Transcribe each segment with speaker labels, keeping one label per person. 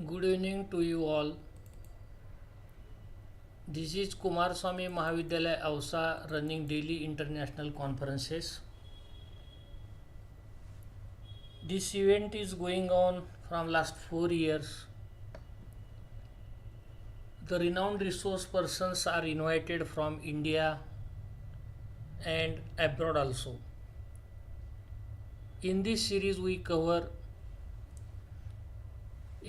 Speaker 1: Good evening to you all. This is Kumar Swami Mahavidyalaya Avsa running daily international conferences. This event is going on from last 4 years. The renowned resource persons are invited from India and abroad also. In this series we cover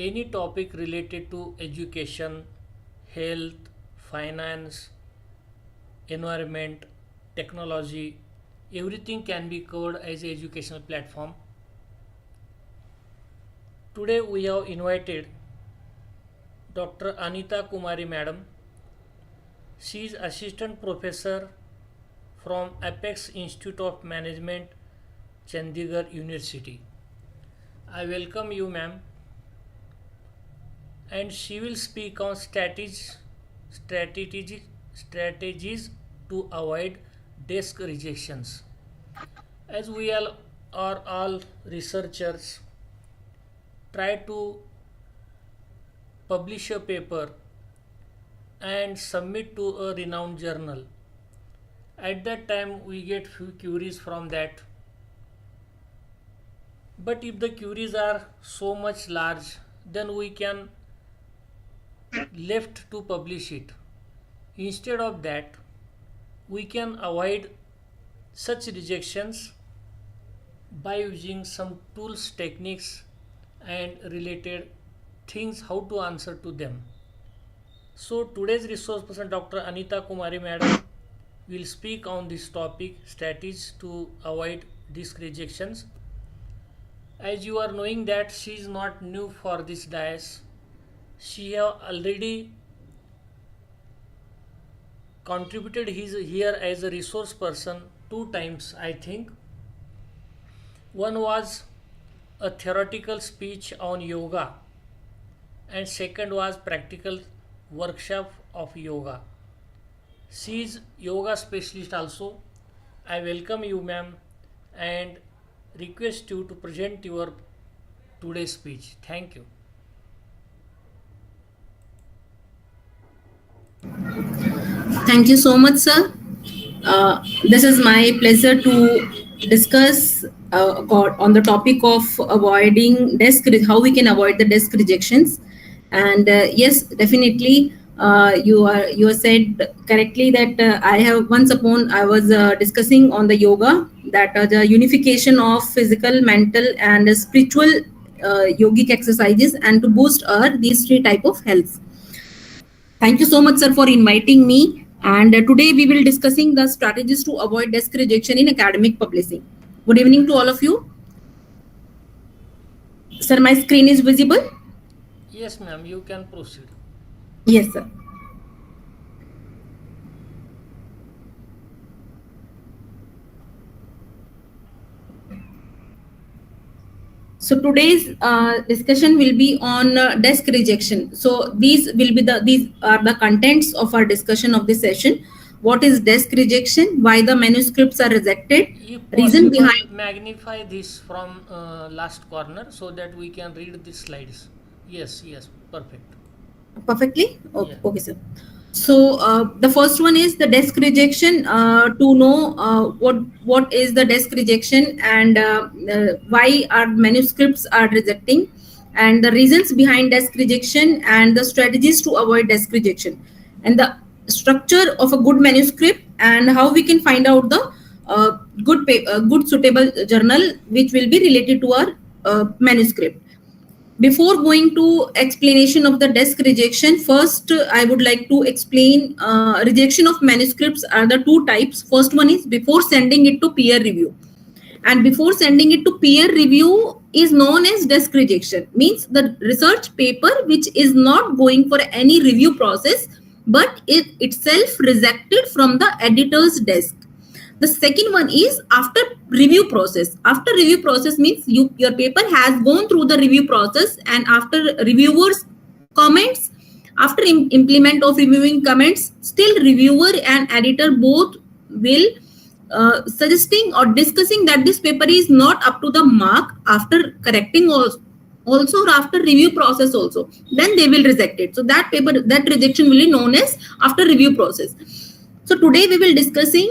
Speaker 1: any topic related to education, health, finance, environment, technology. Everything can be covered as an educational platform. Today we have invited Dr. Anita Kumari Madam. She is Assistant Professor from Apex Institute of Management, Chandigarh University. I welcome you, ma'am. And she will speak on strategies to avoid desk rejections. As we all are all researchers, try to publish a paper and submit to a renowned journal. At that time we get few queries from that. But if the queries are so much large, then we can left to publish it. Instead of that, we can avoid such rejections by using some tools, techniques and related things how to answer to them. So today's resource person Dr. Anita Kumari Madam will speak on this topic, strategies to avoid these rejections. As you are knowing that she is not new for this dais. She have already contributed here as a resource person 2 times, I think. One was a theoretical speech on yoga and second was practical workshop of yoga. She is yoga specialist also. I welcome you, ma'am, and request you to present your today's speech. Thank you.
Speaker 2: Thank you so much, sir. This is my pleasure to discuss on the topic of avoiding how we can avoid the desk rejections. And yes, definitely, you said correctly that I was discussing on the yoga, that the unification of physical, mental, and spiritual yogic exercises, and to boost our these 3 type of health. Thank you so much, sir, for inviting me. And today we will discussing the strategies to avoid desk rejection in academic publishing. Good evening to all of you. Sir, my screen is visible?
Speaker 1: Yes, ma'am, you can proceed.
Speaker 2: Yes, sir. So today's discussion will be on desk rejection. So these are the contents of our discussion of this session. What is desk rejection? Why the manuscripts are rejected?
Speaker 1: If
Speaker 2: Reason
Speaker 1: possible,
Speaker 2: behind.
Speaker 1: magnify this from last corner so that we can read the slides. Yes, perfect.
Speaker 2: Perfectly? Okay,
Speaker 1: Yeah.
Speaker 2: okay, sir. So the first one is the desk rejection. To know what is the desk rejection, and why our manuscripts are rejecting, and the reasons behind desk rejection, and the strategies to avoid desk rejection, and the structure of a good manuscript, and how we can find out the good suitable journal which will be related to our manuscript. Before going to explanation of the desk rejection, first I would like to explain rejection of manuscripts are the 2 types. First one is before sending it to peer review. And before sending it to peer review is known as desk rejection. Means the research paper which is not going for any review process, but it itself rejected from the editor's desk. The second one is after review process. After review process means your paper has gone through the review process, and after reviewers comments, after implement of reviewing comments, still reviewer and editor both will suggesting or discussing that this paper is not up to the mark. After correcting also after review process also, then they will reject it. So that paper, that rejection will be known as after review process. So today we will discussing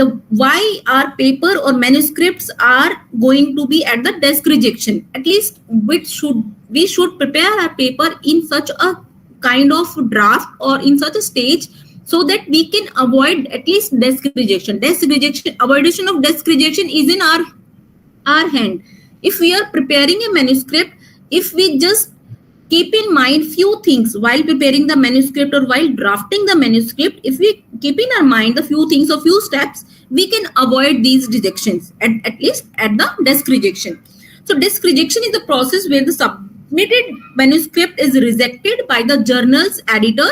Speaker 2: the why our paper or manuscripts are going to be at the desk rejection. At least we should prepare our paper in such a kind of draft or in such a stage, so that we can avoid at least desk rejection. Desk rejection, avoidance of desk rejection is in our hand. If we are preparing a manuscript, if we just keep in mind few things while preparing the manuscript or while drafting the manuscript, if we keep in our mind the few things or few steps, we can avoid these rejections, at least at the desk rejection. So desk rejection is the process where the submitted manuscript is rejected by the journal's editor,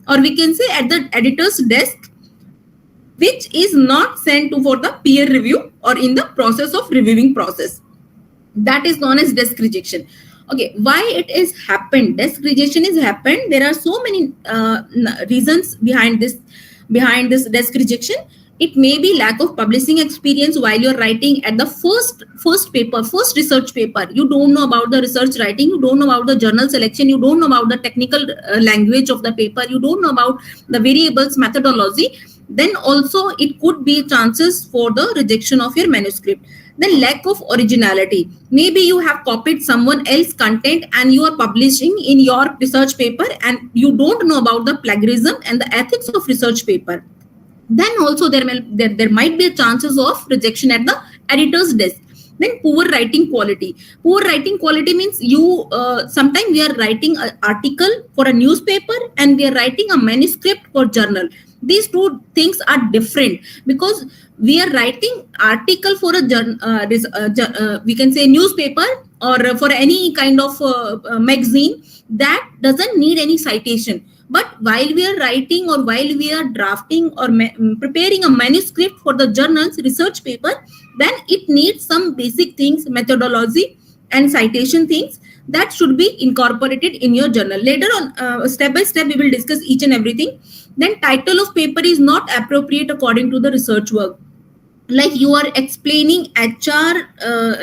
Speaker 2: or we can say at the editor's desk, which is not sent to for the peer review or in the process of reviewing process. That is known as desk rejection. Okay, why it is happened? Desk rejection is happened. There are so many reasons behind this desk rejection. It may be lack of publishing experience while you're writing at the first research paper. You don't know about the research writing, you don't know about the journal selection, you don't know about the technical language of the paper, you don't know about the variables methodology. Then also it could be chances for the rejection of your manuscript. Then lack of originality. Maybe you have copied someone else's content and you are publishing in your research paper, and you don't know about the plagiarism and the ethics of research paper. Then also there might be chances of rejection at the editor's desk. Then poor writing quality. Poor writing quality means you sometimes we are writing an article for a newspaper and we are writing a manuscript for journal. These two things are different, because we are writing article for a we can say newspaper or for any kind of magazine that doesn't need any citation. But while we are writing or while we are drafting or preparing a manuscript for the journal's research paper, then it needs some basic things, methodology and citation things that should be incorporated in your journal. Later on, step by step, we will discuss each and everything. Then title of paper is not appropriate according to the research work. Like you are explaining HR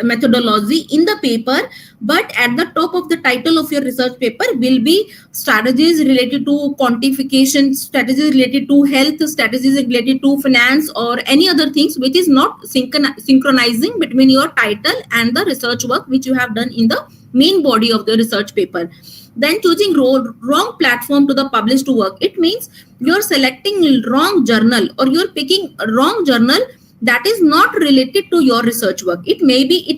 Speaker 2: methodology in the paper, but at the top of the title of your research paper will be strategies related to quantification, strategies related to health, strategies related to finance, or any other things which is not synchronizing between your title and the research work which you have done in the main body of the research paper. Then choosing wrong platform to the published work. It means you're selecting wrong journal or you're picking a wrong journal that is not related to your research work. It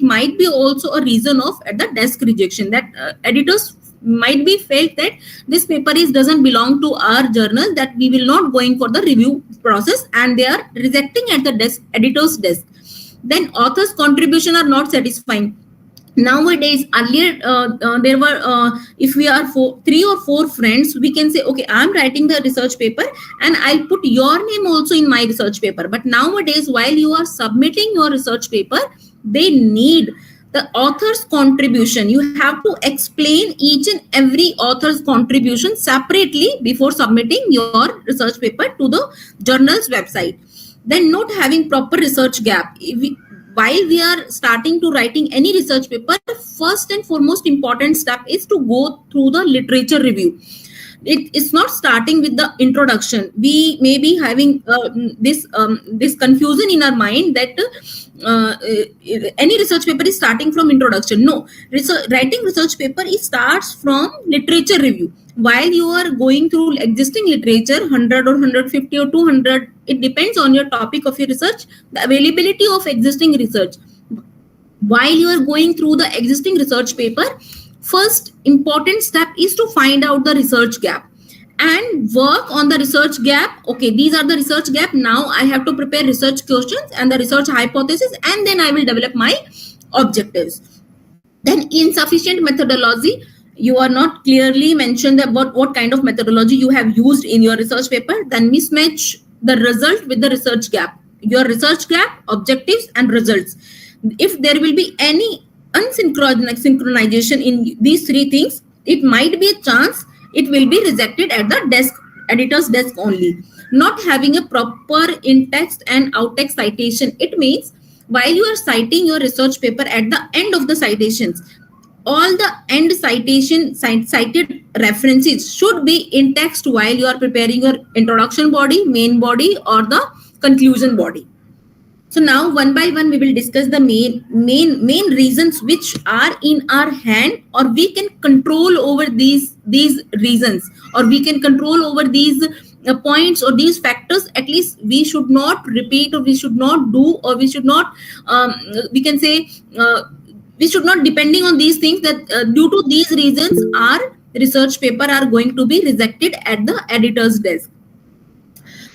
Speaker 2: might be also a reason of at the desk rejection, that editors might be felt that this paper doesn't belong to our journal, that we will not going for the review process, and they are rejecting at the editor's desk. Then author's contribution are not satisfying. Nowadays, earlier there were if we are 3 or 4 friends, we can say, okay, I'm writing the research paper and I'll put your name also in my research paper. But nowadays, while you are submitting your research paper, they need the author's contribution. You have to explain each and every author's contribution separately before submitting your research paper to the journal's website. Then not having proper research gap. While we are starting to writing any research paper, first and foremost important step is to go through the literature review. It's not starting with the introduction. We may be having this confusion in our mind that any research paper is starting from introduction. No, writing research paper starts from literature review. While you are going through existing literature, 100 or 150 or 200, it depends on your topic of your research, the availability of existing research. While you are going through the existing research paper, first important step is to find out the research gap and work on the research gap. Okay, these are the research gap. Now I have to prepare research questions and the research hypothesis, and then I will develop my objectives. Then insufficient methodology. You are not clearly mentioned about what kind of methodology you have used in your research paper. Then mismatch the result with the research gap. Your research gap, objectives and results. If there will be any unsynchronization in these 3 things, it might be a chance it will be rejected at the editor's desk only. Not having a proper in-text and out-text citation. It means while you are citing your research paper, at the end of the citations, all the end cited references should be in text while you are preparing your introduction body, main body, or the conclusion body. So now one by one we will discuss the main reasons which are in our hand, or we can control over these reasons, or we can control over these points or these factors. At least we should not repeat, or we should not do, or we should not we can say we should not depending on these things, that due to these reasons our research paper are going to be rejected at the editor's desk.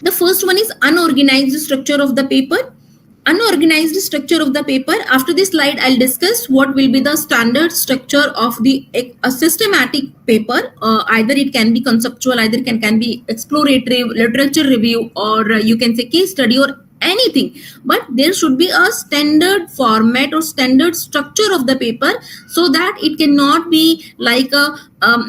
Speaker 2: The first one is unorganized structure of the paper. Unorganized structure of the paper. After this slide, I'll discuss what will be the standard structure of the a systematic paper. Either it can be conceptual, either it can be exploratory, literature review, or you can say case study, or anything. But there should be a standard format or standard structure of the paper, so that it cannot be like a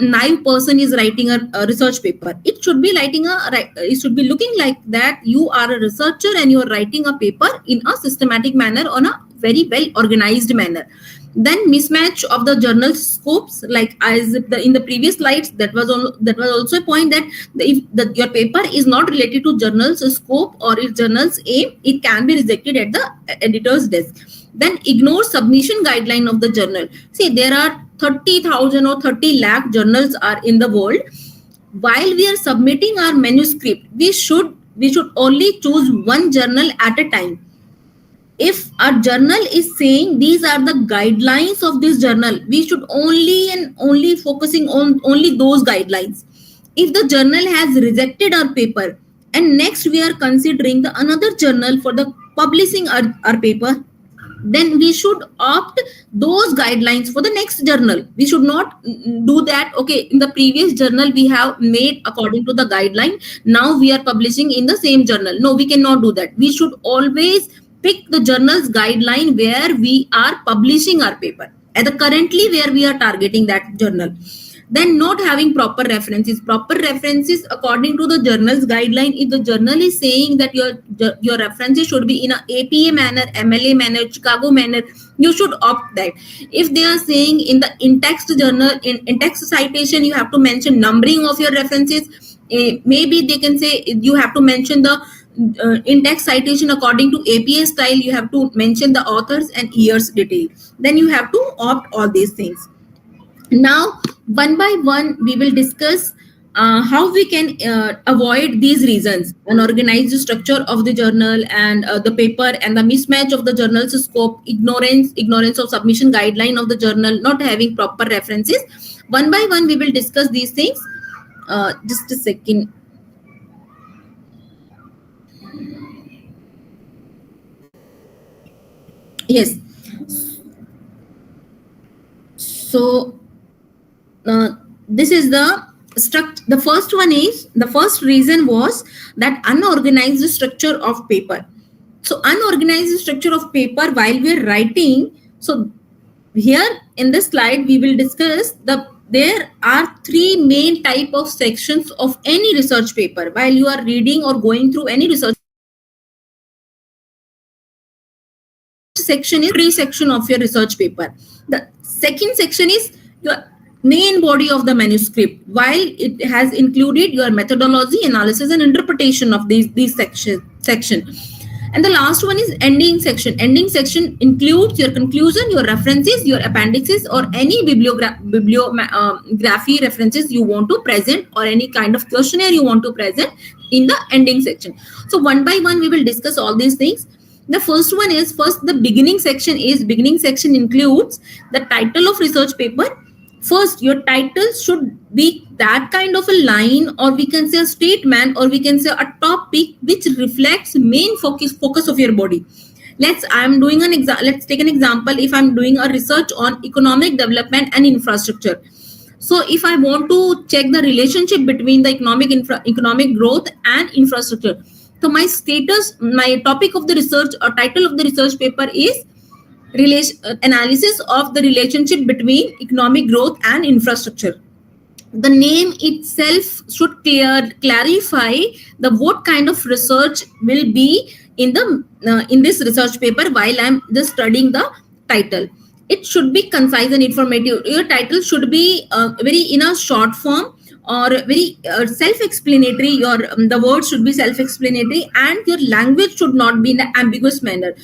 Speaker 2: naive person is writing a research paper. It should be it should be looking like that you are a researcher and you are writing a paper in a systematic manner, on a very well organized manner. Then mismatch of the journal scopes, like as in the previous slides, that was also a point, that if your paper is not related to journal's scope or its journal's aim, it can be rejected at the editor's desk. Then ignore submission guideline of the journal. See, there are 30,000 or 30 lakh journals are in the world. While we are submitting our manuscript, we should only choose one journal at a time. If our journal is saying these are the guidelines of this journal, we should only focusing on only those guidelines. If the journal has rejected our paper and next we are considering the another journal for the publishing our paper, then we should opt those guidelines for the next journal. We should not do that. Okay, in the previous journal we have made according to the guideline, now we are publishing in the same journal. No, we cannot do that. We should always pick the journal's guideline where we are publishing our paper, at the currently where we are targeting that journal. Then not having proper references according to the journal's guideline. If the journal is saying that your references should be in a APA manner, MLA manner, Chicago manner, you should opt that. If they are saying in the in-text journal, in-text citation, you have to mention numbering of your references. Maybe they can say you have to mention the in-text citation according to APA style, you have to mention the authors and years detail. Then you have to opt all these things. Now, one by one, we will discuss how we can avoid these reasons: unorganized structure of the journal and the paper, and the mismatch of the journal's scope, ignorance of submission guideline of the journal, not having proper references. One by one, we will discuss these things. Just a second. Yes. So this is the first one is, the first reason was that unorganized structure of paper. So unorganized structure of paper while we are writing. So here in this slide we will discuss there are three main type of sections of any research paper. While you are reading or going through any research section, is pre-section of your research paper. The second section is your main body of the manuscript, while it has included your methodology, analysis, and interpretation of these section. And the last one is ending section. Ending section includes your conclusion, your references, your appendixes, or any bibliography references you want to present, or any kind of questionnaire you want to present in the ending section. So one by one we will discuss all these things. The first one is, the beginning section is, beginning section includes the title of research paper. First, your title should be that kind of a line, or we can say a statement, or we can say a topic which reflects main focus of your body. Let's take an example. If I'm doing a research on economic development and infrastructure, so if I want to check the relationship between the economic growth and infrastructure, so my topic of the research or title of the research paper is analysis of the relationship between economic growth and infrastructure. The name itself should clarify what kind of research will be in this research paper while I'm just studying the title. it should be concise and informative. Your title should be very in a short form or very self-explanatory. Your the words should be self-explanatory, and your language should not be in an ambiguous manner.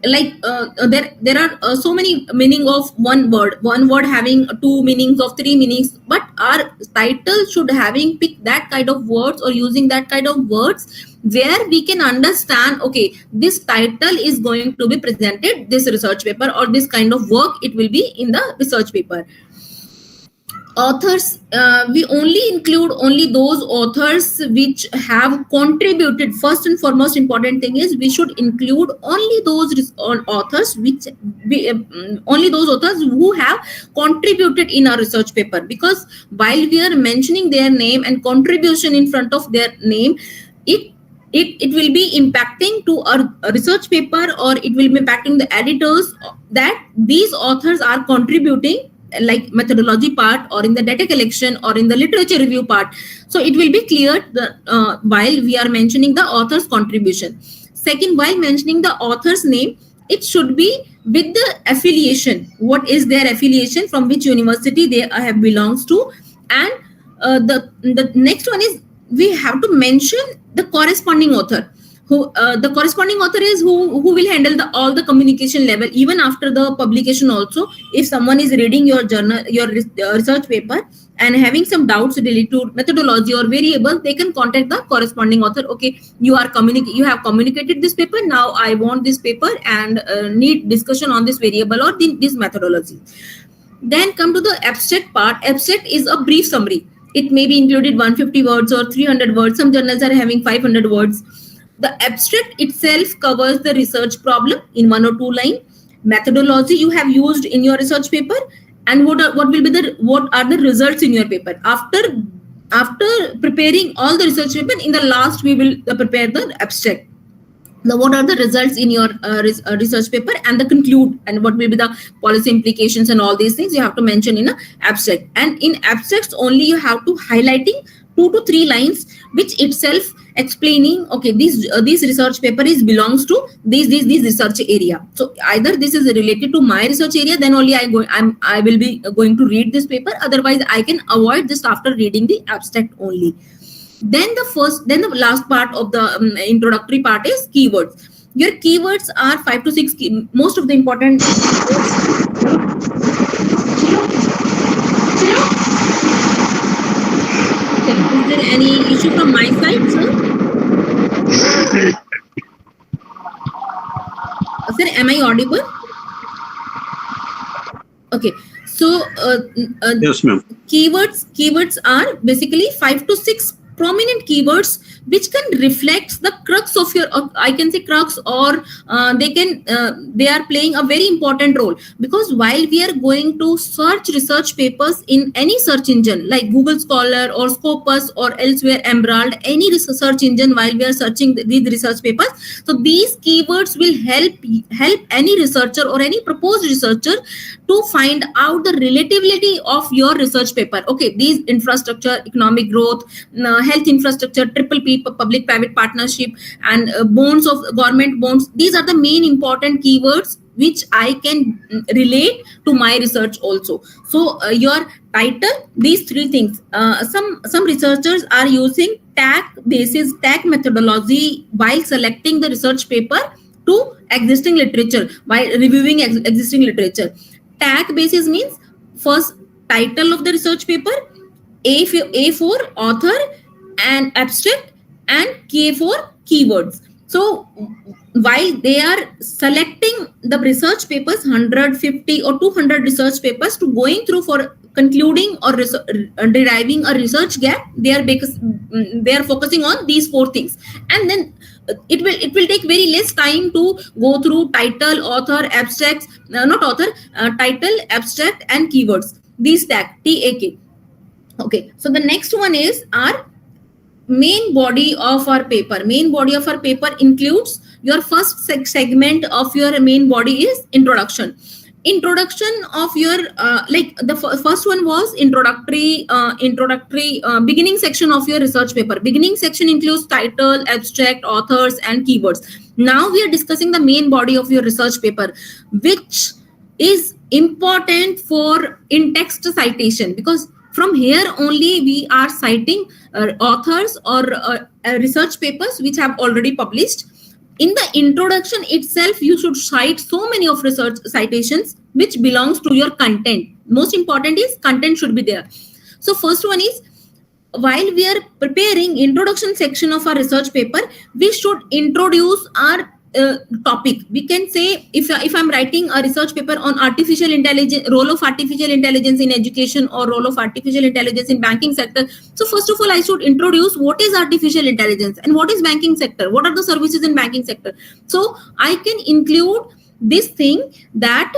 Speaker 2: Like there are so many meaning of one word having two meanings of three meanings, but our title should having pick that kind of words or using that kind of words where we can understand, okay, this title is going to be presented this research paper, or this kind of work it will be in the research paper. Authors, we only include only those authors which have contributed. First and foremost important thing is we should include only those authors which only those authors who have contributed in our research paper, because while we are mentioning their name and contribution in front of their name, it will be impacting to our research paper, or it will be impacting the editors that these authors are contributing, like methodology part or in the data collection or in the literature review part. So it will be clear while we are mentioning the author's contribution. Second, while mentioning the author's name, it should be with the affiliation. What is their affiliation, from which university they have belongs to. And the next one is we have to mention the corresponding author. Who the corresponding author is who will handle all the communication level even after the publication also. If someone is reading your journal, your research paper, and having some doubts related to methodology or variable, they can contact the corresponding author. Okay, you have communicated this paper, now I want this paper and need discussion on this variable or this methodology. Then come to the abstract part. Abstract is a brief summary. It may be included 150 words or 300 words. Some journals are having 500 words. The abstract itself covers the research problem in 1 or 2 lines, methodology you have used in your research paper, and what are the results in your paper. After preparing all the research paper, in the last we will prepare the abstract. What are the results in your research paper, and the conclude, and what will be the policy implications, and all these things you have to mention in an abstract. And in abstracts only you have to highlighting 2 to 3 lines, which itself explaining, okay, this research paper belongs to this research area. So either this is related to my research area, then only I will be going to read this paper. Otherwise I can avoid just after reading the abstract only. Then the last part of the introductory part is keywords. Your keywords are 5 to 6 most of the important Is there any issue from my side, sir? Sir, am I audible? Okay. So
Speaker 3: yes, ma'am.
Speaker 2: Keywords are basically 5 to 6 prominent keywords which can reflect the crux of your, I can say crux, or they are playing a very important role. Because while we are going to search research papers in any search engine like Google Scholar or Scopus or elsewhere Emerald, any search engine, while we are searching these research papers, so these keywords will help any researcher or any proposed researcher to find out the relatability of your research paper. Okay, these infrastructure, economic growth, health infrastructure, triple P, public-private partnership, and bonds of government bonds. These are the main important keywords which I can relate to my research also. So your title, these 3 things. Some researchers are using tag methodology while selecting the research paper to existing literature, by reviewing existing literature. Tag basis means first title of the research paper, A for author and abstract, and K for keywords. So while they are selecting the research papers, 150 or 200 research papers, to going through for concluding or deriving a research gap, they are focusing on these 4 things. And then it will take very less time to go through title, author, abstracts, title, abstract, and keywords. These TAG. Okay, so the next one is our main body of our paper. Main body of our paper includes your first segment of your main body is introduction. Introduction of your the first one was introductory beginning section of your research paper. Beginning section includes title, abstract, authors, and keywords. Now we are discussing the main body of your research paper, which is important for in-text citation, because from here only we are citing authors or research papers which have already published. In the introduction itself, you should cite so many of research citations which belongs to your content. Most important is content should be there. So first one is, while we are preparing introduction section of our research paper, we should introduce our topic. We can say, if I'm writing a research paper on artificial intelligence, role of artificial intelligence in education or role of artificial intelligence in banking sector, so first of all I should introduce what is artificial intelligence and what is banking sector, what are the services in banking sector. So I can include this thing. That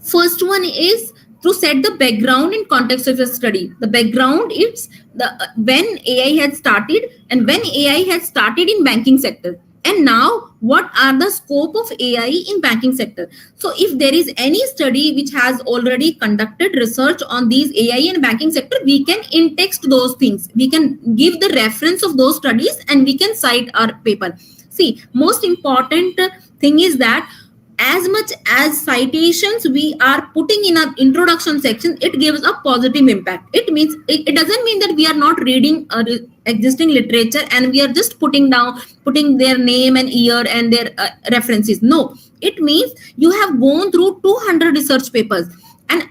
Speaker 2: first one is to set the background and context of your study. The background is the when AI had started, and when AI had started in banking sector, and now what are the scope of AI in banking sector. So if there is any study which has already conducted research on these AI and banking sector, we can in-text those things. We can give the reference of those studies and we can cite our paper. See, most important thing is that as much as citations we are putting in our introduction section, it gives a positive impact. It means it doesn't mean that we are not reading existing literature and we are just putting their name and year and their references. No, it means you have gone through 200 research papers, and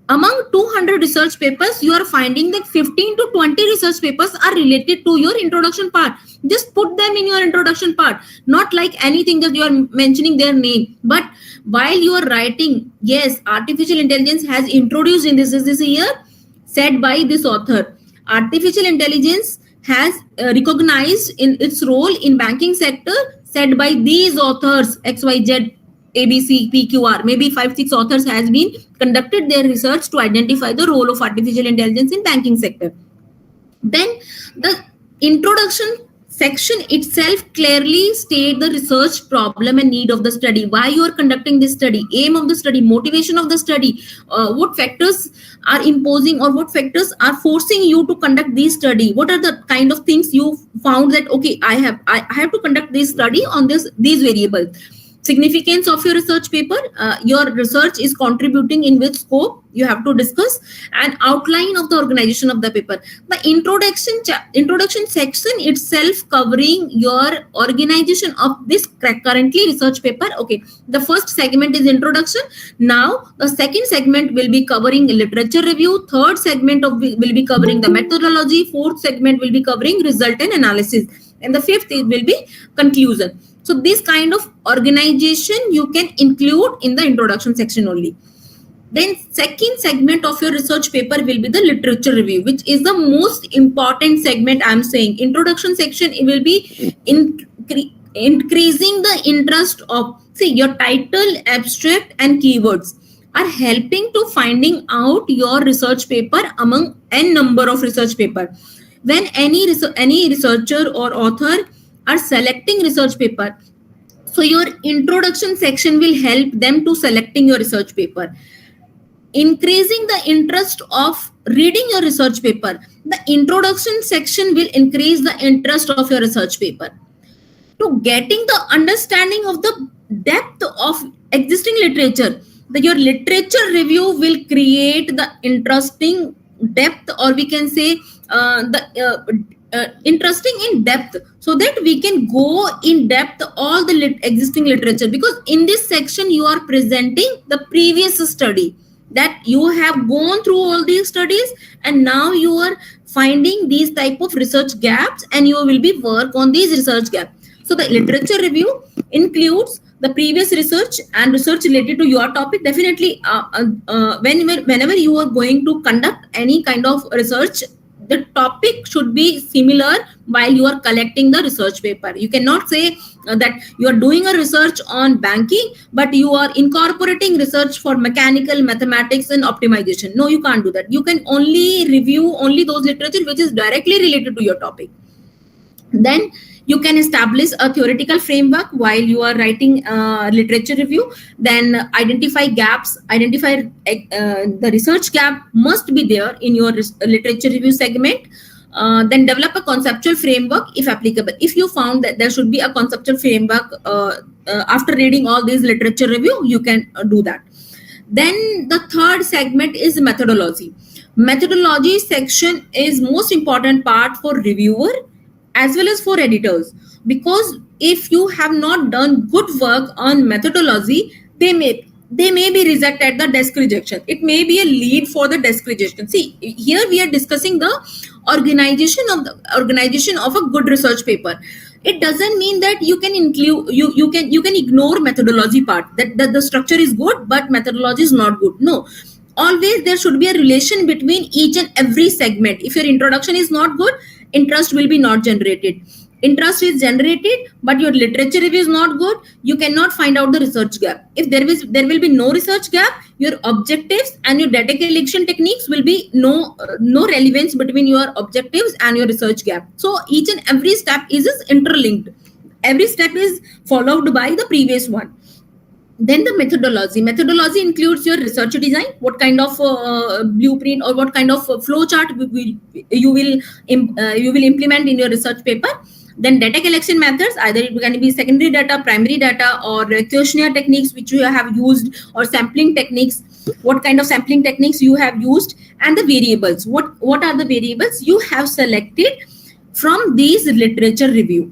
Speaker 2: among 200 research papers you are finding that 15 to 20 research papers are related to your introduction part. Just put them in your introduction part, not like anything that you are mentioning their name. But while you are writing, yes, artificial intelligence has introduced in this year, said by this author. Artificial intelligence has recognized in its role in banking sector, said by these authors XYZ ABC PQR. Maybe 5-6 authors has been conducted their research to identify the role of artificial intelligence in banking sector. Then the introduction section itself clearly state the research problem and need of the study, why you are conducting this study, aim of the study, motivation of the study, what factors are imposing or what factors are forcing you to conduct this study, what are the kind of things you found that okay, I have to conduct this study on these variables. Significance of your research paper, your research is contributing in which scope you have to discuss, and outline of the organization of the paper. The introduction section itself covering your organization of this currently research paper. Okay, the first segment is introduction. Now the second segment will be covering literature review, third segment will be covering the methodology, fourth segment will be covering result and analysis, and the fifth will be conclusion. So this kind of organization you can include in the introduction section only. Then second segment of your research paper will be the literature review, which is the most important segment. I'm saying introduction section, it will be increasing the interest of, see, your title, abstract and keywords are helping to finding out your research paper among n number of research paper. When any researcher or author are selecting research paper, so your introduction section will help them to selecting your research paper. Increasing the interest of reading your research paper, the introduction section will increase the interest of your research paper. To getting the understanding of the depth of existing literature, your literature review will create the interesting depth, or we can say interesting in depth, so that we can go in depth all the existing literature, because in this section you are presenting the previous study, that you have gone through all these studies and now you are finding these type of research gaps and you will be work on these research gaps. So the literature review includes the previous research and research related to your topic. Definitely whenever you are going to conduct any kind of research, the topic should be similar while you are collecting the research paper. You cannot say that you are doing a research on banking but you are incorporating research for mechanical, mathematics and optimization. No, you can't do that. You can only review only those literature which is directly related to your topic. Then you can establish a theoretical framework while you are writing literature review. Then identify gaps, identify the research gap must be there in your literature review segment. Then develop a conceptual framework if applicable. If you found that there should be a conceptual framework after reading all these literature review, you can do that. Then the third segment is methodology. Methodology section is most important part for reviewer as well as for editors, because if you have not done good work on methodology, they may be rejected the desk rejection. It may be a lead for the desk rejection. See, here we are discussing the organization of a good research paper. It doesn't mean that you can include you can ignore methodology part, that the structure is good but methodology is not good. No, always there should be a relation between each and every segment. If your introduction is not good, interest will be not generated. Interest is generated but your literature review is not good, you cannot find out the research gap. If there will be no research gap, your objectives and your data collection techniques will be no relevance between your objectives and your research gap. So each and every step is interlinked, every step is followed by the previous one. Then the methodology includes your research design, what kind of blueprint or what kind of flow chart you will implement in your research paper. Then data collection methods, either it can be secondary data, primary data, or questionnaire techniques which you have used, or sampling techniques, what kind of sampling techniques you have used. And the variables, what are the variables you have selected from these literature review.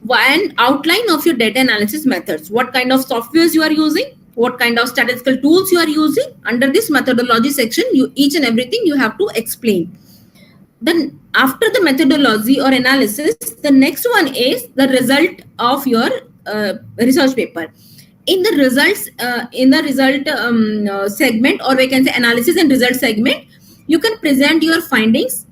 Speaker 2: One outline of your data analysis methods, what kind of softwares you are using, what kind of statistical tools you are using. Under this methodology section, each and everything you have to explain. Then after the methodology or analysis, the next one is the result of your research paper. In the results segment, or we can say analysis and result segment, you can present your findings,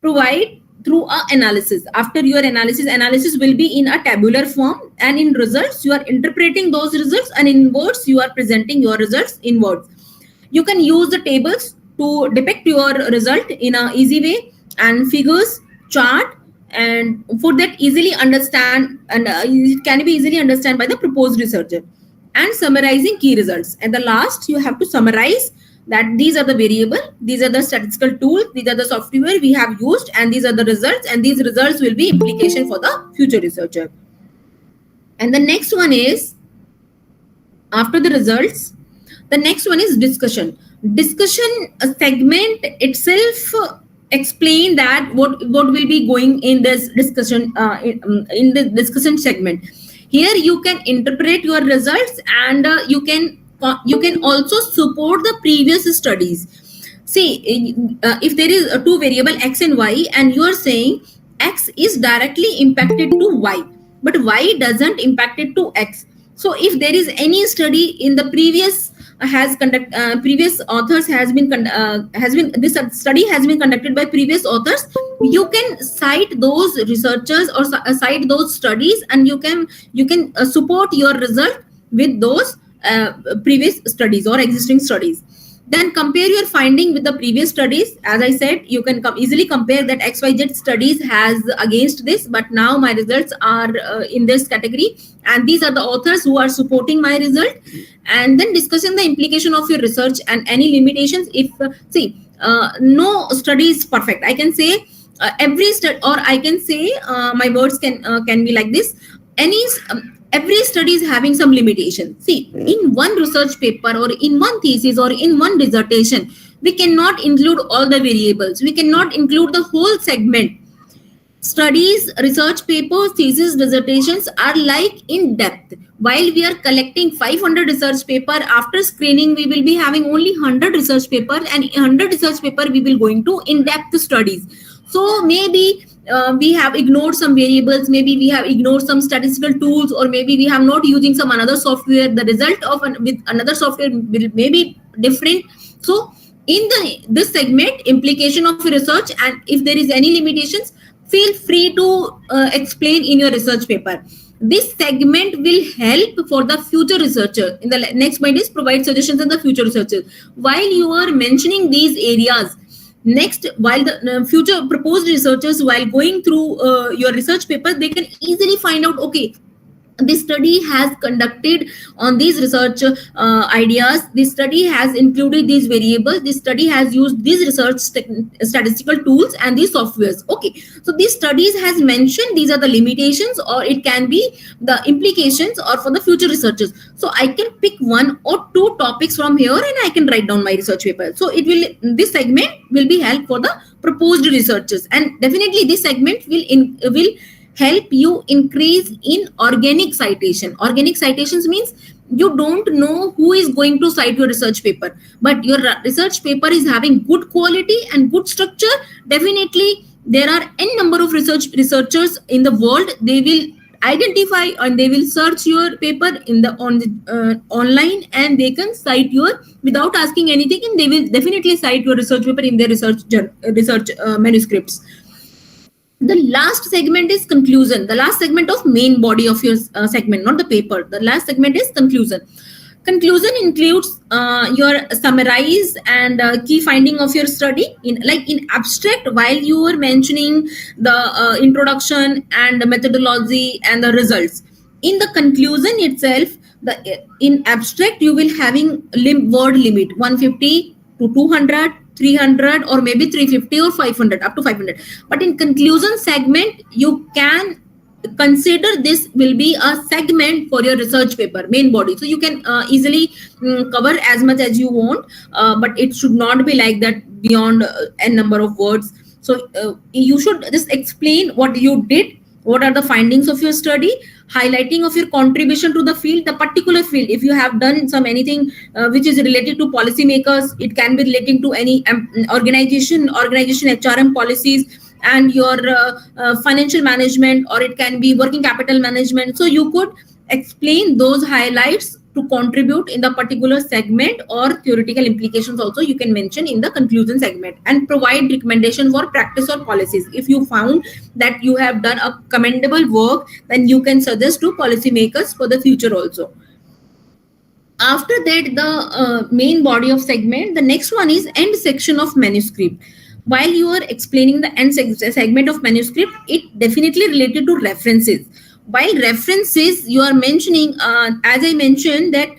Speaker 2: provide through a analysis. After your analysis will be in a tabular form, and in results you are interpreting those results, and in words you are presenting your results in words. You can use the tables to depict your result in a easy way, and figures, chart, and for that easily understand, and it can be easily understand by the proposed researcher. And summarizing key results. At the last, you have to summarize that these are the variable, these are the statistical tools, these are the software we have used, and these are the results, and these results will be implication for the future researcher. And the next one is, after the results, the next one is discussion segment itself. Explain that what will be going in this discussion, in the discussion segment. Here you can interpret your results, and you can also support the previous studies. See, if there is two variable x and y, and you are saying x is directly impacted to y, but y doesn't impact it to x. So if there is any study in the previous previous authors this study has been conducted by previous authors, you can cite those researchers or cite those studies, and you can support your result with those previous studies or existing studies. Then compare your finding with the previous studies. As I said, you can easily compare that XYZ studies has against this, but now my results are in this category, and these are the authors who are supporting my result. And then discussing the implication of your research and any limitations. If no study is perfect, I can say every study, or I can say my words can be like this: every study is having some limitation. See, in one research paper, or in one thesis, or in one dissertation, we cannot include all the variables. We cannot include the whole segment. Studies, research papers, thesis, dissertations are like in depth. While we are collecting 500 research paper, after screening we will be having only 100 research paper, and 100 research paper we will going to in-depth studies. So maybe we have ignored some variables, maybe we have ignored some statistical tools, or maybe we have not using some another software. The result of with another software will maybe different. So in this segment, implication of research, and if there is any limitations, feel free to explain in your research paper. This segment will help for the future researcher. In the next point is provide suggestions in the future researcher. While you are mentioning these areas, next, while the future proposed researchers, while going through your research paper, they can easily find out, okay, This study has conducted on these research ideas. This study has included these variables. This study has used these research statistical tools and these softwares. Okay, so these studies has mentioned these are the limitations, or it can be the implications, or for the future researchers. So I can pick one or two topics from here and I can write down my research paper. So it will, this segment will be help for the proposed researchers, and definitely this segment will help you increase in organic citation. Organic citations means you don't know who is going to cite your research paper, but your research paper is having good quality and good structure. Definitely there are n number of researchers in the world. They will identify and they will search your paper in the online, and they can cite your without asking anything, and they will definitely cite your research paper in their research manuscripts. The last segment is conclusion. The last segment of main body of your segment, not the paper. The last segment is conclusion. Conclusion includes your summarize and key finding of your study. In abstract, while you are mentioning the introduction and the methodology and the results, in the conclusion itself, in abstract you will having word limit 150 to 200, 300, or maybe 350 or 500, up to 500. But in conclusion segment, you can consider this will be a segment for your research paper main body. So you can easily cover as much as you want, but it should not be like that beyond n number of words. So you should just explain what you did, what are the findings of your study, highlighting of your contribution to the field, the particular field. If you have done some anything which is related to policymakers, it can be relating to any organization HRM policies and your financial management, or it can be working capital management. So you could explain those highlights to contribute in the particular segment, or theoretical implications also you can mention in the conclusion segment, and provide recommendation for practice or policies. If you found that you have done a commendable work, then you can suggest to policymakers for the future also. After that, the main body of segment, the next one is end section of manuscript. While you are explaining the end segment of manuscript, it definitely related to references. While references, you are mentioning, as I mentioned, that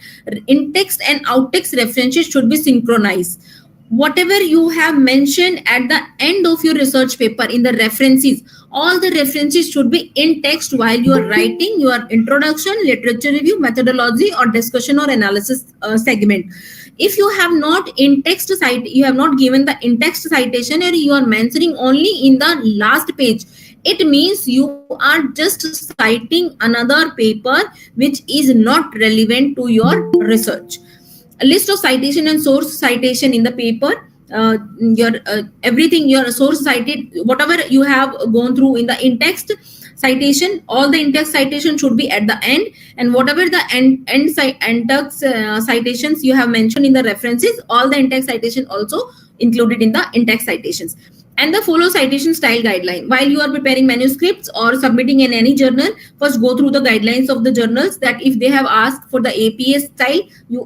Speaker 2: in-text and out-text references should be synchronized. Whatever you have mentioned at the end of your research paper in the references, all the references should be in text while you are writing your introduction, literature review, methodology, or discussion or analysis segment. If you have not in-text you have not given the in-text citation, or you are mentioning only in the last page, it means you are just citing another paper which is not relevant to your research. A list of citation and source citation in the paper, your everything, your source cited, whatever you have gone through in the in-text citation, all the in-text citation should be at the end, and whatever the in-text citations you have mentioned in the references, all the in-text citation also included in the in-text citations. And the follow citation style guideline. While you are preparing manuscripts or submitting in any journal, first go through the guidelines of the journals, that if they have asked for the APA style,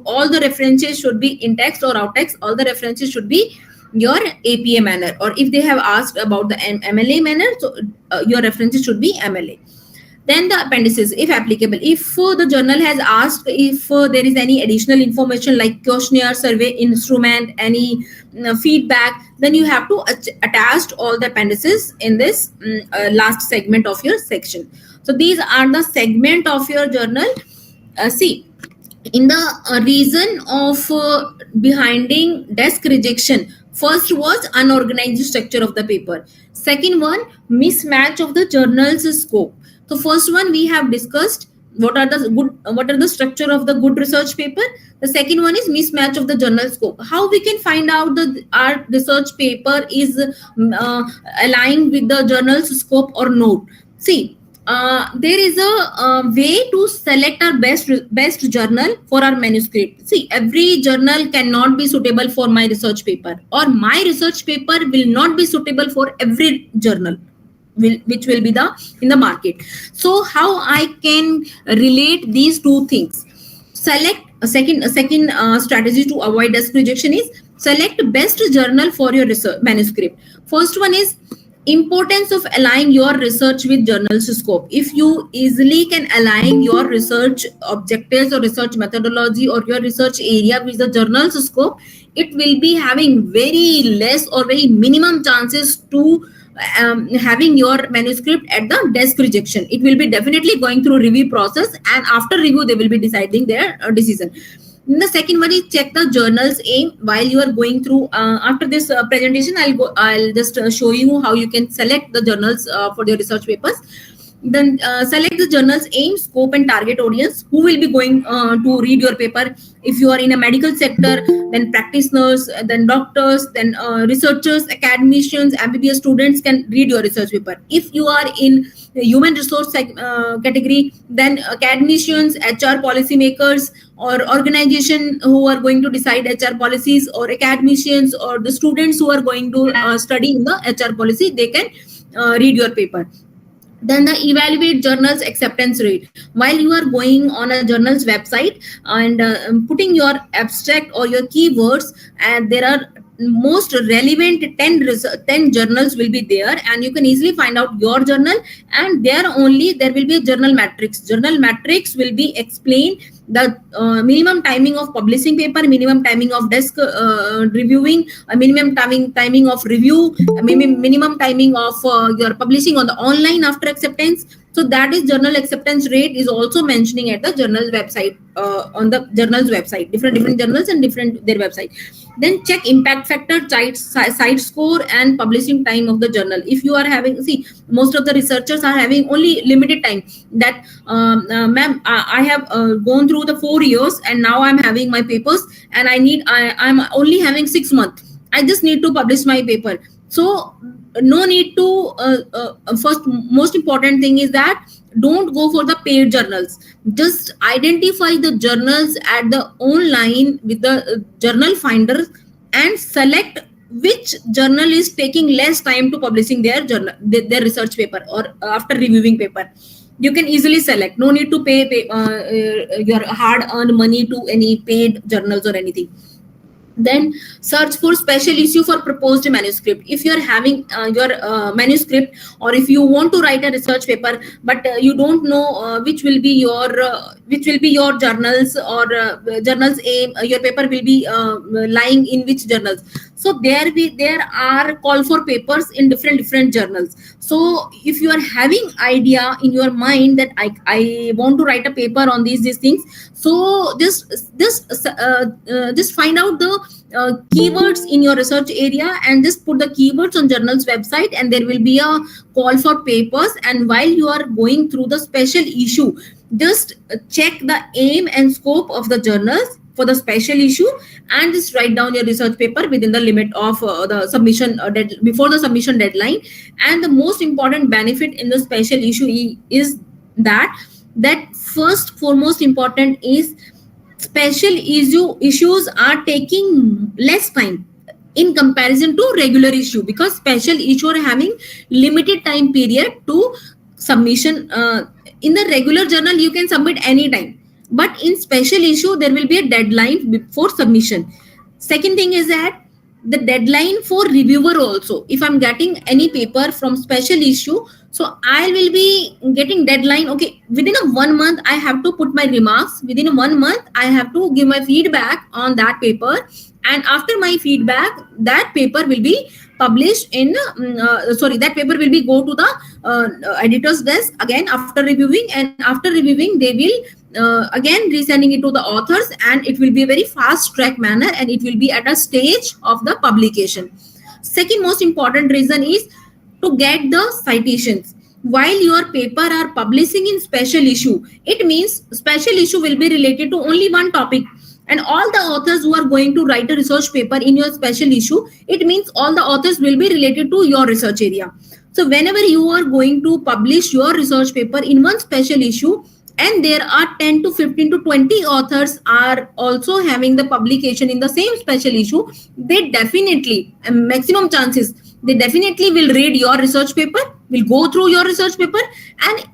Speaker 2: all the references should be in text or out text, all the references should be your APA manner. Or if they have asked about the MLA manner, so your references should be MLA. Then the appendices, if applicable. If the journal has asked if there is any additional information like questionnaire, survey instrument, any feedback, then you have to attach all the appendices in this last segment of your section. So these are the segment of your journal. See, in the reason of behinding desk rejection, first was unorganized structure of the paper. Second one, mismatch of the journal's scope. So first one we have discussed what are the structure of the good research paper. The second one is mismatch of the journal scope. How we can find out that our research paper is aligned with the journal's scope or not? See, there is a way to select our best journal for our manuscript. See, every journal cannot be suitable for my research paper, or my research paper will not be suitable for every journal which will be in the market. So how I can relate these two things? Select a second strategy to avoid desk rejection is select best journal for your research manuscript. First one is Importance of aligning your research with journal's scope. If you easily can align your research objectives or research methodology or your research area with the journal's scope, it will be having very less or very minimum chances to having your manuscript at the desk rejection. It will be definitely going through review process, and after review they will be deciding their decision. The second one is check the journal's aim while you are going through. After this presentation, I'll just show you how you can select the journals for your research papers. Then select the journal's aim, scope, and target audience. Who will be going to read your paper? If you are in a medical sector, then practitioners, then doctors, then researchers, academicians, MBBS students can read your research paper. If you are in human resource category, then academicians, HR policymakers, or organization who are going to decide HR policies, or academicians, or the students who are going to study in the HR policy, they can read your paper. Then the evaluate journals acceptance rate. While you are going on a journal's website and putting your abstract or your keywords, and there are most relevant 10 journals will be there, and you can easily find out your journal, and there will be a journal matrix. Journal matrix will be explained the minimum timing of publishing paper, minimum timing of desk reviewing, minimum timing of review, minimum timing of your publishing on the online after acceptance. So that is journal acceptance rate is also mentioning at the journal website, on the journal's website, different journals and different their website. Then check impact factor, site score, and publishing time of the journal. If you are having, see, most of the researchers are having only limited time, that ma'am, I have gone through the 4 years and now I'm having my papers, and I'm only having 6 months. I just need to publish my paper. So no need to first most important thing is that don't go for the paid journals. Just identify the journals at the online with the journal finder and select which journal is taking less time to publishing their journal, their research paper, or after reviewing paper. You can easily select. No need to pay your hard earned money to any paid journals or anything. Then search for special issue for proposed manuscript. If you are having your manuscript, or if you want to write a research paper, but you don't know which will be your journals, or journals aim, your paper will be lying in which journals. So there are call for papers in different journals. So if you are having idea in your mind that I want to write a paper on these things, so just find out the keywords in your research area and just put the keywords on journal's website, and there will be a call for papers. And while you are going through the special issue, just check the aim and scope of the journals for the special issue, and just write down your research paper within the limit of the submission before the submission deadline. And the most important benefit in the special issue is that first foremost important is special issues are taking less time in comparison to regular issue, because special issue are having limited time period to submission. In the regular journal you can submit anytime, but in special issue there will be a deadline before submission. Second thing is that the deadline for reviewer also. If I'm getting any paper from special issue, so I will be getting deadline, okay, within a 1 month I have to put my remarks, within a 1 month I have to give my feedback on that paper, and after my feedback that paper will be published in that paper will be go to the editor's desk again after reviewing, and after reviewing they will again resending it to the authors, and it will be a very fast track manner, and it will be at a stage of the publication. Second most important reason is to get the citations. While your paper are publishing in special issue, it means special issue will be related to only one topic, and all the authors who are going to write a research paper in your special issue, it means all the authors will be related to your research area. So whenever you are going to publish your research paper in one special issue, and there are 10 to 15 to 20 authors are also having the publication in the same special issue, they definitely, maximum chances, they definitely will read your research paper, will go through your research paper, and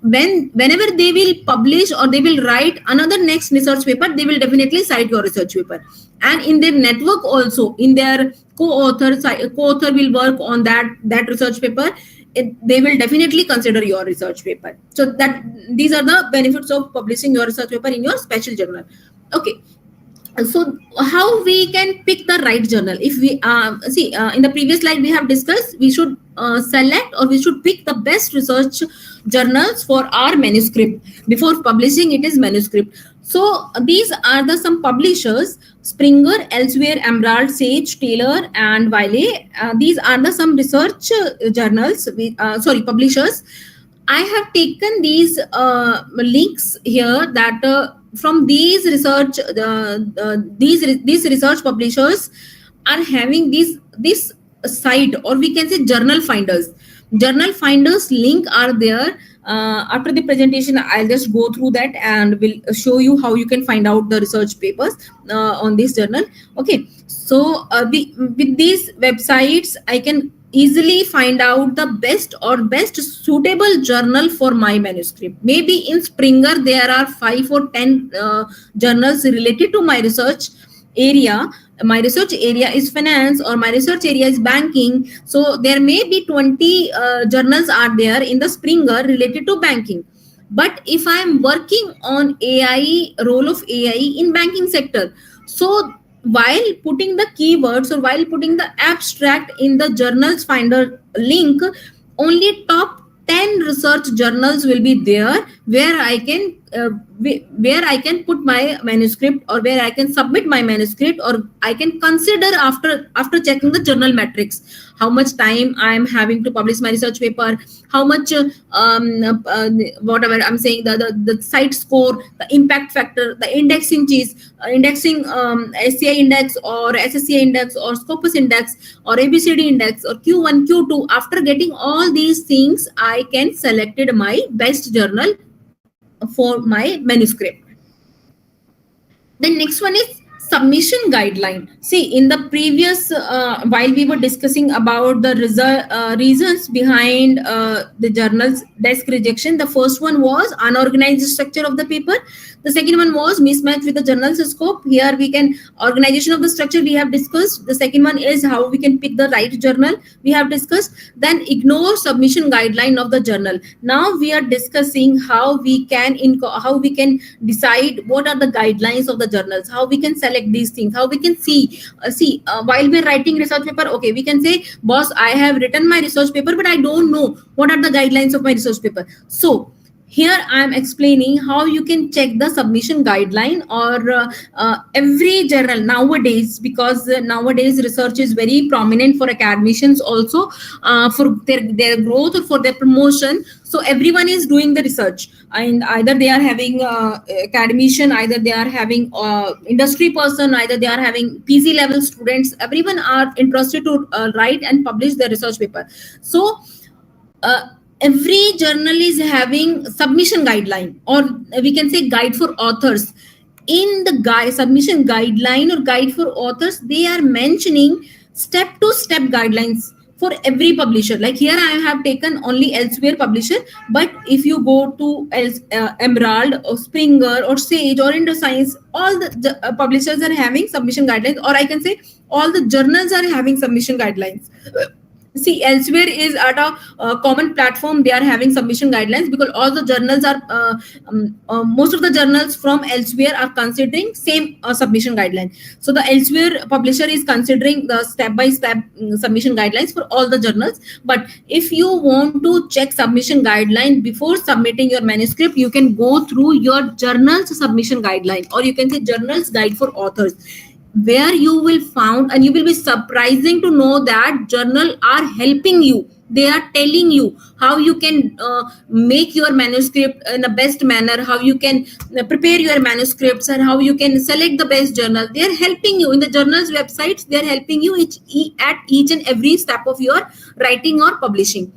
Speaker 2: whenever they will publish or they will write another next research paper, they will definitely cite your research paper. And in their network also, in their co-author will work on that research paper. they will definitely consider your research paper. So that these are the benefits of publishing your research paper in your special journal. Okay, so how we can pick the right journal? If we see in the previous slide we have discussed, we should select or we should pick the best research journals for our manuscript. Before publishing it is manuscript. So these are the some publishers: Springer, Elsewhere, Emerald, Sage, Taylor, and Wiley. These are the some research journals, publishers. I have taken these links here that from these research these research publishers are having this site, or we can say journal finders. Journal finders link are there. After the presentation I'll just go through that and will show you how you can find out the research papers on this journal. Okay, so with these websites I can easily find out the best suitable journal for my manuscript. Maybe in Springer there are 5 or 10 journals related to my research area. My research area is finance, or my research area is banking, so there may be 20 journals are there in the Springer related to banking. But if I am working on AI, role of AI in banking sector, so while putting the keywords or while putting the abstract in the journals finder link, only top 10 research journals will be there where I can put my manuscript, or where I can submit my manuscript, or I can consider after checking the journal metrics, how much time I am having to publish my research paper, how much whatever I'm saying, the site score, the impact factor, the indexing SCI index or SSCI index or Scopus index or ABCD index or Q1 Q2. After getting all these things, I can selected my best journal for my manuscript. The next one is submission guideline. See, in the previous while we were discussing about the reasons behind the journal's desk rejection, the first one was unorganized structure of the paper. The second one was mismatch with the journal's scope. Here we can organization of the structure we have discussed. The second one is how we can pick the right journal we have discussed. Then ignore submission guideline of the journal. Now we are discussing how we can decide what are the guidelines of the journals, how we can select these things, how we can see while we're writing research paper. Okay, we can say, boss, I have written my research paper, but I don't know what are the guidelines of my research paper. So here I am explaining how you can check the submission guideline, or every journal nowadays, because nowadays research is very prominent for academicians also, for their growth or for their promotion. So everyone is doing the research, and either they are having academician, either they are having industry person, either they are having PG level students. Everyone are interested to write and publish their research paper. So every journal is having submission guideline, or we can say guide for authors. In the submission guideline or guide for authors, they are mentioning step-to-step guidelines for every publisher. Like here I have taken only Elsewhere publisher, but if you go to Emerald or Springer or Sage or IndoScience, all the publishers are having submission guidelines, or I can say all the journals are having submission guidelines. See, Elsewhere is at a common platform. They are having submission guidelines because all the journals are most of the journals from Elsewhere are considering same submission guideline. So the Elsewhere publisher is considering the step-by-step submission guidelines for all the journals. But if you want to check submission guideline before submitting your manuscript, you can go through your journal's submission guideline, or you can say journal's guide for authors, where you will found, and you will be surprising to know that journal are helping you. They are telling you how you can make your manuscript in the best manner, how you can prepare your manuscripts, and how you can select the best journal. They are helping you in the journals websites. They are helping you at each and every step of your writing or publishing.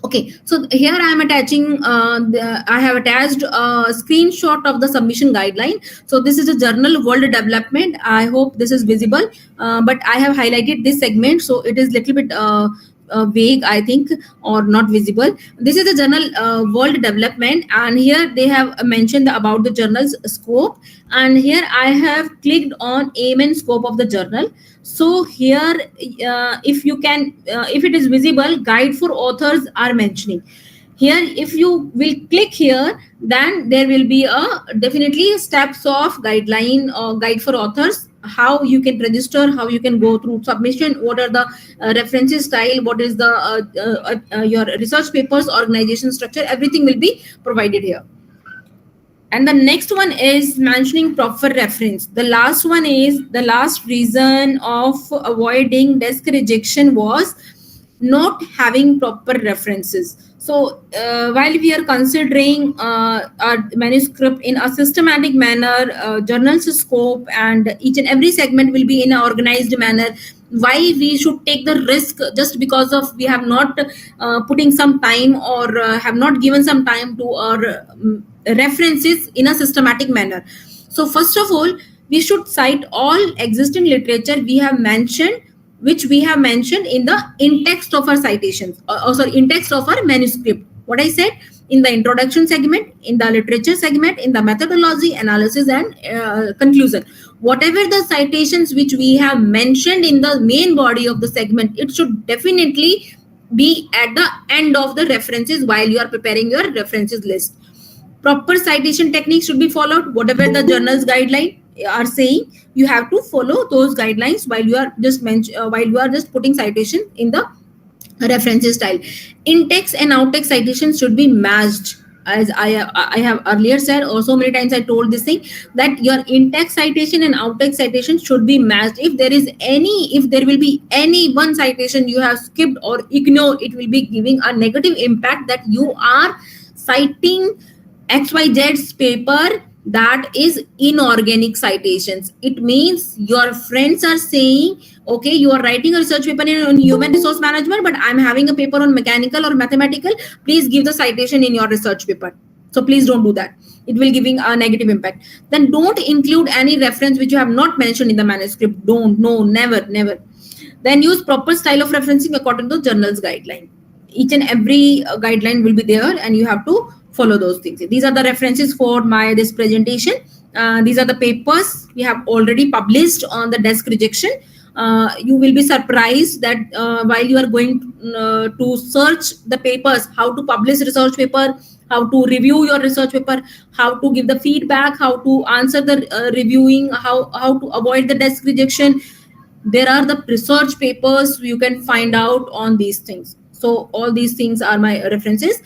Speaker 2: Okay, so here I am attaching, I have attached a screenshot of the submission guideline. So this is a journal World Development. I hope this is visible, but I have highlighted this segment, so it is little bit vague, I think, or not visible. This is the journal World Development, and here they have mentioned about the journal's scope. And here I have clicked on aim and scope of the journal. So here, if you can, if it is visible, guide for authors are mentioning. Here, if you will click here, then there will be a definitely steps of guideline or guide for authors, how you can register, how you can go through submission, what are the references style, what is the your research papers organization structure, everything will be provided here. And the next one is mentioning proper reference. The last one is the last reason of avoiding desk rejection was not having proper references. So while we are considering our manuscript in a systematic manner, journal's scope and each and every segment will be in an organized manner, why we should take the risk just because of we have not putting some time or have not given some time to our references in a systematic manner. So first of all, we should cite all existing literature we have mentioned, which we have mentioned in the in-text of our citations, or sorry, in-text of our manuscript. What I said in the introduction segment, in the literature segment, in the methodology, analysis, and conclusion. Whatever the citations which we have mentioned in the main body of the segment, it should definitely be at the end of the references while you are preparing your references list. Proper citation techniques should be followed. Whatever the journal's guideline are saying, you have to follow those guidelines while you are just putting citation in the references style. In-text and out-text citations should be matched. As I have earlier said, or so many times I told this thing, that your in-text citation and out-text citation should be matched. If there will be any one citation you have skipped or ignored, it will be giving a negative impact that you are citing XYZ's paper that is inorganic citations. It means your friends are saying, okay, you are writing a research paper on human resource management, but I'm having a paper on mechanical or mathematical. Please give the citation in your research paper. So please don't do that. It will giving a negative impact. Then don't include any reference which you have not mentioned in the manuscript. Don't, no, never. Then use proper style of referencing according to the journal's guideline. Each and every guideline will be there, and you have to follow those things. These are the references for this presentation. These are the papers we have already published on the desk rejection. You will be surprised that while you are going to search the papers, how to publish research paper, how to review your research paper, how to give the feedback, how to answer the reviewing, how to avoid the desk rejection. There are the research papers you can find out on these things. So all these things are my references.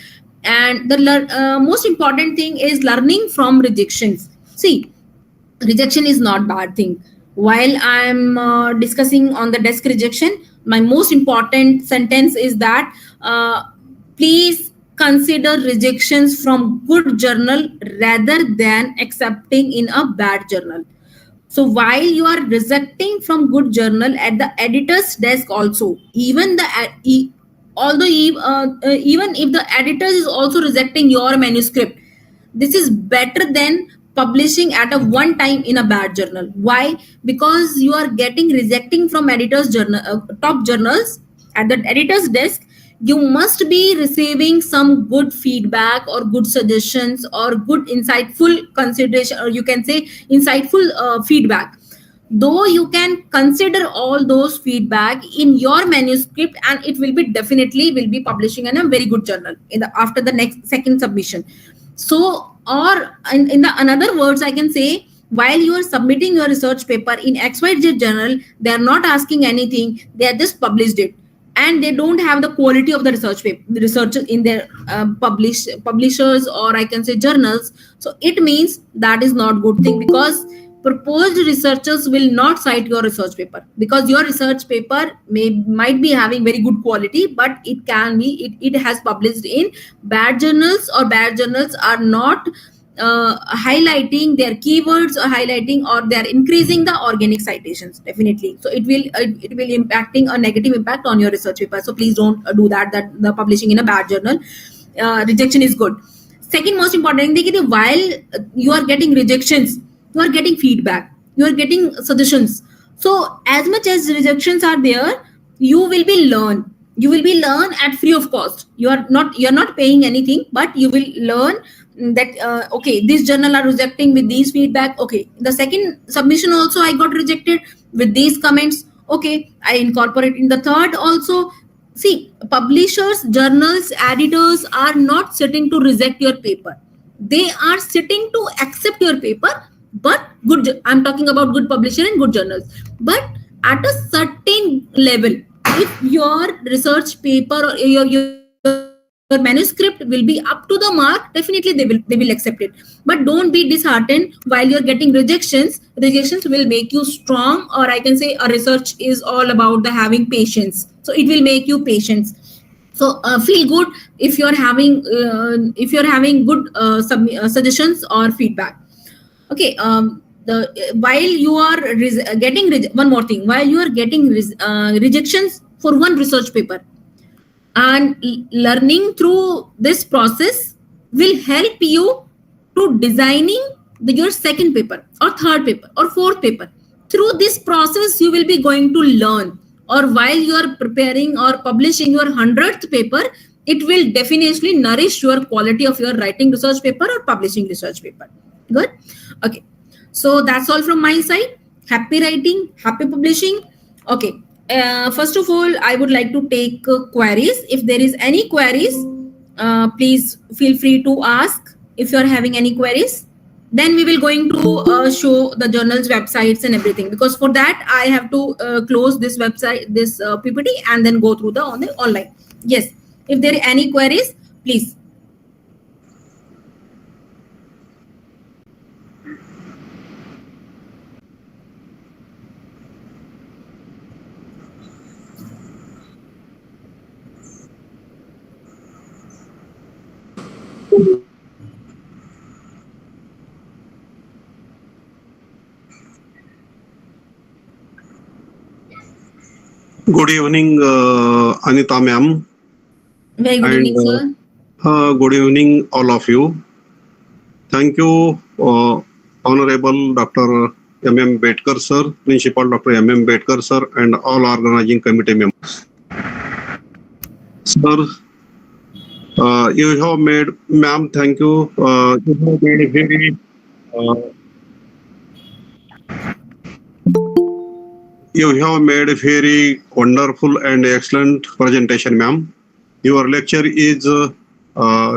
Speaker 2: And the most important thing is learning from rejections. See, rejection is not bad thing. While I'm discussing on the desk rejection, my most important sentence is that please consider rejections from good journal rather than accepting in a bad journal. So while you are rejecting from good journal at the editor's desk also, even if the editor is also rejecting your manuscript, this is better than publishing at a one time in a bad journal. Why? Because you are getting rejecting from editors journal, top journals at the editor's desk. You must be receiving some good feedback or good suggestions or good insightful consideration, or you can say insightful feedback. Though you can consider all those feedback in your manuscript, and it will be definitely will be publishing in a very good journal after the next second submission. So, or in the another words, I can say, while you are submitting your research paper in XYZ journal, they are not asking anything, they are just published it, and they don't have the quality of the research paper, the research in their publishers, or I can say journals. So it means that is not good thing, because proposed researchers will not cite your research paper, because your research paper might be having very good quality, but it has published in bad journals, or bad journals are not highlighting their keywords or highlighting, or they are increasing the organic citations definitely. So it will impacting a negative impact on your research paper. So please don't do that the publishing in a bad journal. Rejection is good. Second most important thing, while you are getting rejections, you are getting feedback, you are getting suggestions. So as much as rejections are there, you will be learn. You will be learn at free of cost. You're not paying anything, but you will learn that okay, this journal are rejecting with these feedback. Okay, the second submission also I got rejected with these comments. Okay, I incorporate in the third also. See, publishers, journals, editors are not sitting to reject your paper. They are sitting to accept your paper. But I'm talking about good publisher and good journals. But at a certain level, if your research paper or your manuscript will be up to the mark, definitely they will accept it. But don't be disheartened while you're getting rejections will make you strong, or I can say a research is all about the having patience, so it will make you patience. So feel good if you're having good suggestions or feedback. Okay, the while you are one more thing, while you are getting rejections for one research paper, and learning through this process will help you to designing your second paper or third paper or fourth paper. Through this process you will be going to learn, or while you are preparing or publishing your 100th paper, it will definitely nourish your quality of your writing research paper or publishing research paper. Good. Okay, so that's all from my side. Happy writing, happy publishing. Okay, first of all, I would like to take queries. If there is any queries, please feel free to ask if you are having any queries. Then we will going to show the journals websites and everything, because for that I have to close this website, this PPT, and then go through the online. Yes, if there are any queries, please.
Speaker 3: Good evening, Anita ma'am.
Speaker 2: Very good evening, sir.
Speaker 3: Good evening, all of you. Thank you, Honorable Dr. M.M. Bedkar sir, Principal Dr. M.M. Bedkar sir, and all organizing committee members. Sir, you have made, ma'am, thank you. You have made a very you have made a very wonderful and excellent presentation, ma'am. Your lecture is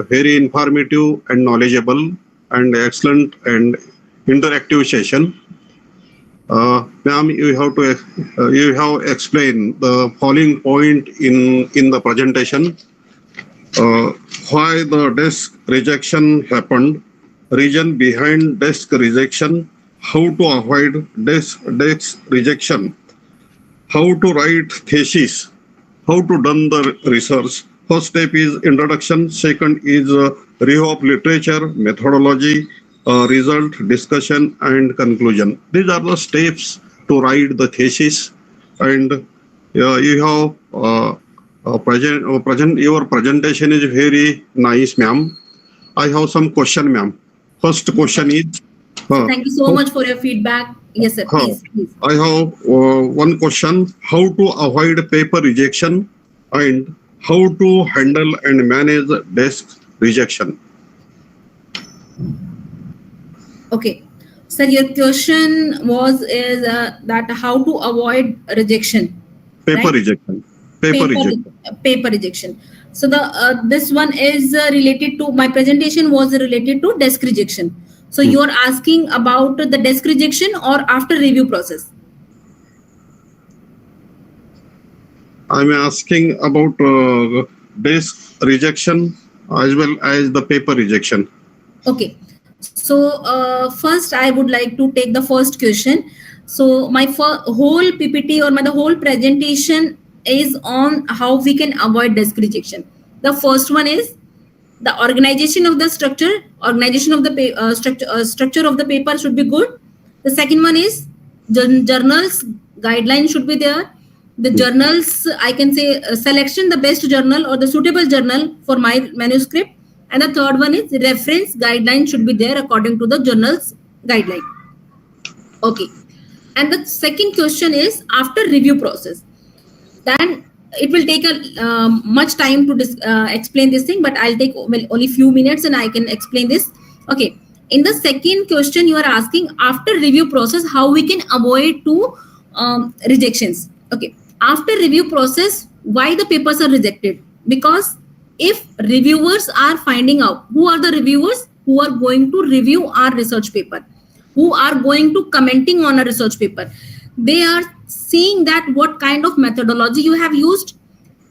Speaker 3: very informative and knowledgeable and excellent and interactive session. Ma'am, you have explained the following point in the presentation. Why the desk rejection happened, reason behind desk rejection, how to avoid desk rejection, how to write thesis, how to done the research. First step is introduction, second is review of literature, methodology, result, discussion, and conclusion. These are the steps to write the thesis, and you have your presentation is very nice, ma'am. I have some question, ma'am. First question is.
Speaker 2: Thank you so much for your feedback. Yes, sir. Please.
Speaker 3: I have one question: how to avoid paper rejection, and how to handle and manage desk rejection?
Speaker 2: Okay, sir, your question is that how to avoid rejection.
Speaker 3: Paper
Speaker 2: right?
Speaker 3: rejection.
Speaker 2: Paper rejection. So the this one is related to, my presentation was related to desk rejection. So you are asking about the desk rejection or after review process?
Speaker 3: I'm asking about desk rejection as well as the paper rejection.
Speaker 2: Okay. So first I would like to take the first question. So my whole PPT or the whole presentation is on how we can avoid desk rejection. The first one is the organization of the structure. Organization of the structure of the paper should be good. The second one is journals guidelines should be there. The journals, I can say selection the best journal or the suitable journal for my manuscript. And the third one is reference guideline should be there according to the journal's guideline. Okay. And the second question is after review process. Then it will take a much time to explain this thing, but I'll take only few minutes and I can explain this. Okay. In the second question, you are asking after review process how we can avoid to rejections. Okay. After review process, why the papers are rejected? Because if reviewers are finding out, who are the reviewers who are going to review our research paper, who are going to commenting on a research paper, they are seeing that what kind of methodology you have used,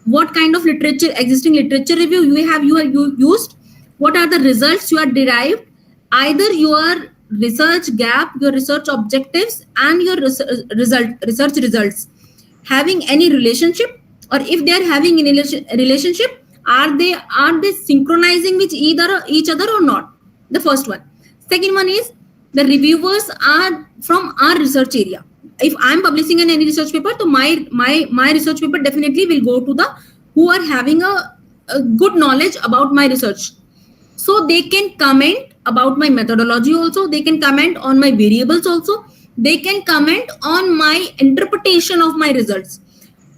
Speaker 2: what kind of literature, existing literature review you used, what are the results you are derived, either your research gap, your research objectives, and your research results having any relationship, or if they are having any relationship, are they synchronizing with each other or not? The first one. Second one is the reviewers are from our research area. If I'm publishing in any research paper, so my research paper definitely will go to the who are having a good knowledge about my research, so they can comment about my methodology also, they can comment on my variables also, they can comment on my interpretation of my results.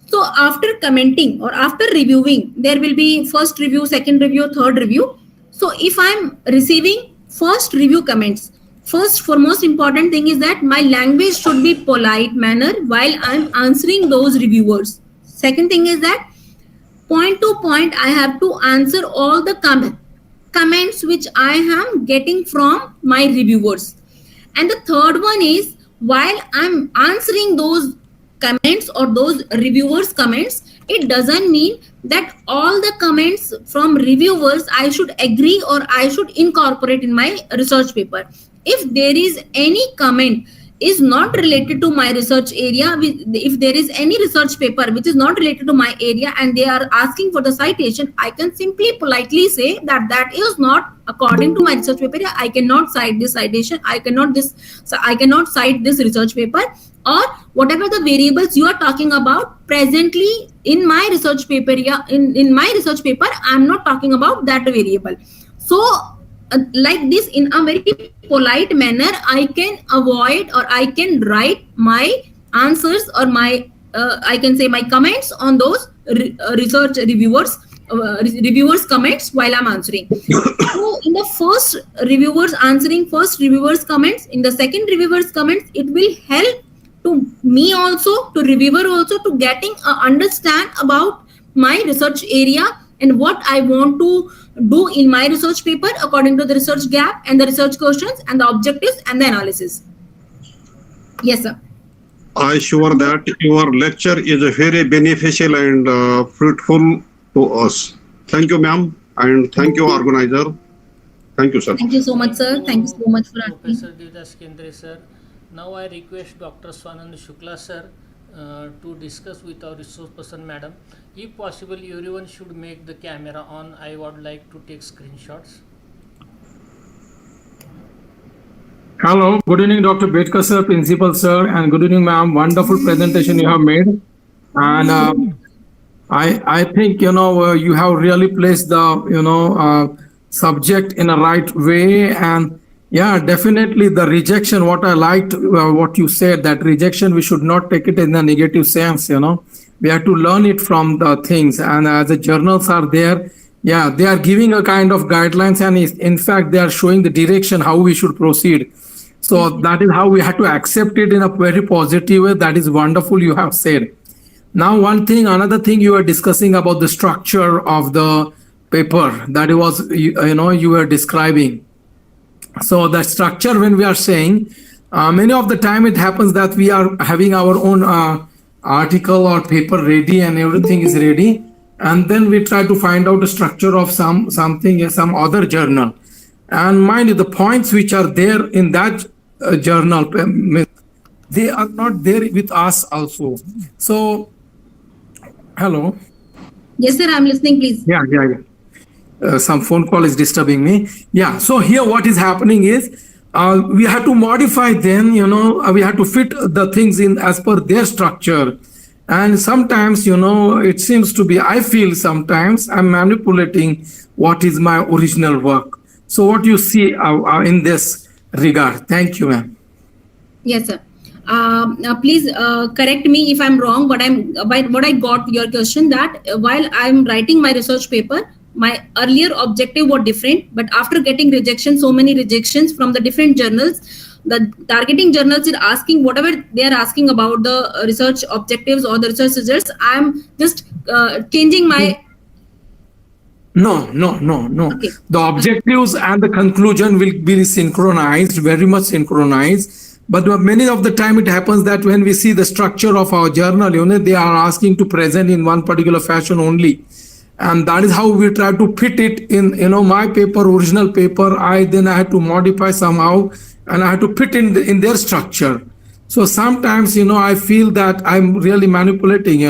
Speaker 2: So after commenting or after reviewing, there will be first review, second review, third review. So if I'm receiving first review comments, first foremost important thing is that my language should be polite manner while I'm answering those reviewers. Second thing is that point to point I have to answer all the comments which I am getting from my reviewers. And the third one is while I'm answering those comments or those reviewers comments, it doesn't mean that all the comments from reviewers I should agree or I should incorporate in my research paper. If there is any comment is not related to my research area, if there is any research paper which is not related to my area and they are asking for the citation, I can simply politely say that that is not according to my research paper. I cannot cite this citation, I cannot cite this research paper, or whatever the variables you are talking about presently in my research paper. In my research paper, I'm not talking about that variable. So like this, in a very polite manner, I can avoid or I can write my answers or my I can say my comments on those research reviewers comments while I'm answering. So in the first reviewers answering first reviewers comments, in the second reviewers comments, it will help to me also, to reviewer also, to getting a understand about my research area and what I want to do in my research paper according to the research gap and the research questions and the objectives and the analysis. Yes, sir.
Speaker 3: I sure that your lecture is very beneficial and fruitful to us. Thank you, ma'am, and thank you, organizer. Thank you, sir.
Speaker 2: Thank you so much, sir. Thank you so much for asking.
Speaker 1: Professor Devdas Kendre, sir. Now I request Dr. Swanand Shukla, sir, to discuss with our resource person, madam. If possible, everyone should make the camera on. I would like to take screenshots.
Speaker 4: Hello, good evening, Dr. Bedkar sir, principal sir, and good evening, ma'am. Wonderful presentation you have made, and I think you have really placed the subject in a right way, and yeah, definitely the rejection. What I liked, what you said, that rejection we should not take it in a negative sense. We have to learn it from the things, and as the journals are there, yeah, they are giving a kind of guidelines, and in fact they are showing the direction how we should proceed. So that is how we have to accept it in a very positive way. That is wonderful you have said. Now another thing you were discussing about the structure of the paper, that was you were describing. So the structure, when we are saying, many of the time it happens that we are having our own article or paper ready and everything is ready, and then we try to find out the structure of some other journal, and mind you, the points which are there in that journal, they are not there with us also. So hello.
Speaker 2: Yes, sir, I'm listening, please.
Speaker 4: Yeah. Some phone call is disturbing me. Yeah. So here what is happening is we have to modify then, we have to fit the things in as per their structure. And sometimes, it seems to be, I feel sometimes I'm manipulating what is my original work. So what you see in this regard? Thank you, ma'am.
Speaker 2: Yes, sir. Please correct me if I'm wrong, but what I got your question that while I'm writing my research paper, my earlier objective was different, but after getting rejection, so many rejections from the different journals, the targeting journals is asking whatever they are asking about the research objectives or the research results. I'm just changing my.
Speaker 4: No, no, no, no.
Speaker 2: Okay.
Speaker 4: The objectives and the conclusion will be synchronized, very much synchronized. But many of the time it happens that when we see the structure of our journal, they are asking to present in one particular fashion only. And that is how we try to fit it in, my paper, original paper. I had to modify somehow and I had to fit in their structure. So sometimes, I feel that I'm really manipulating,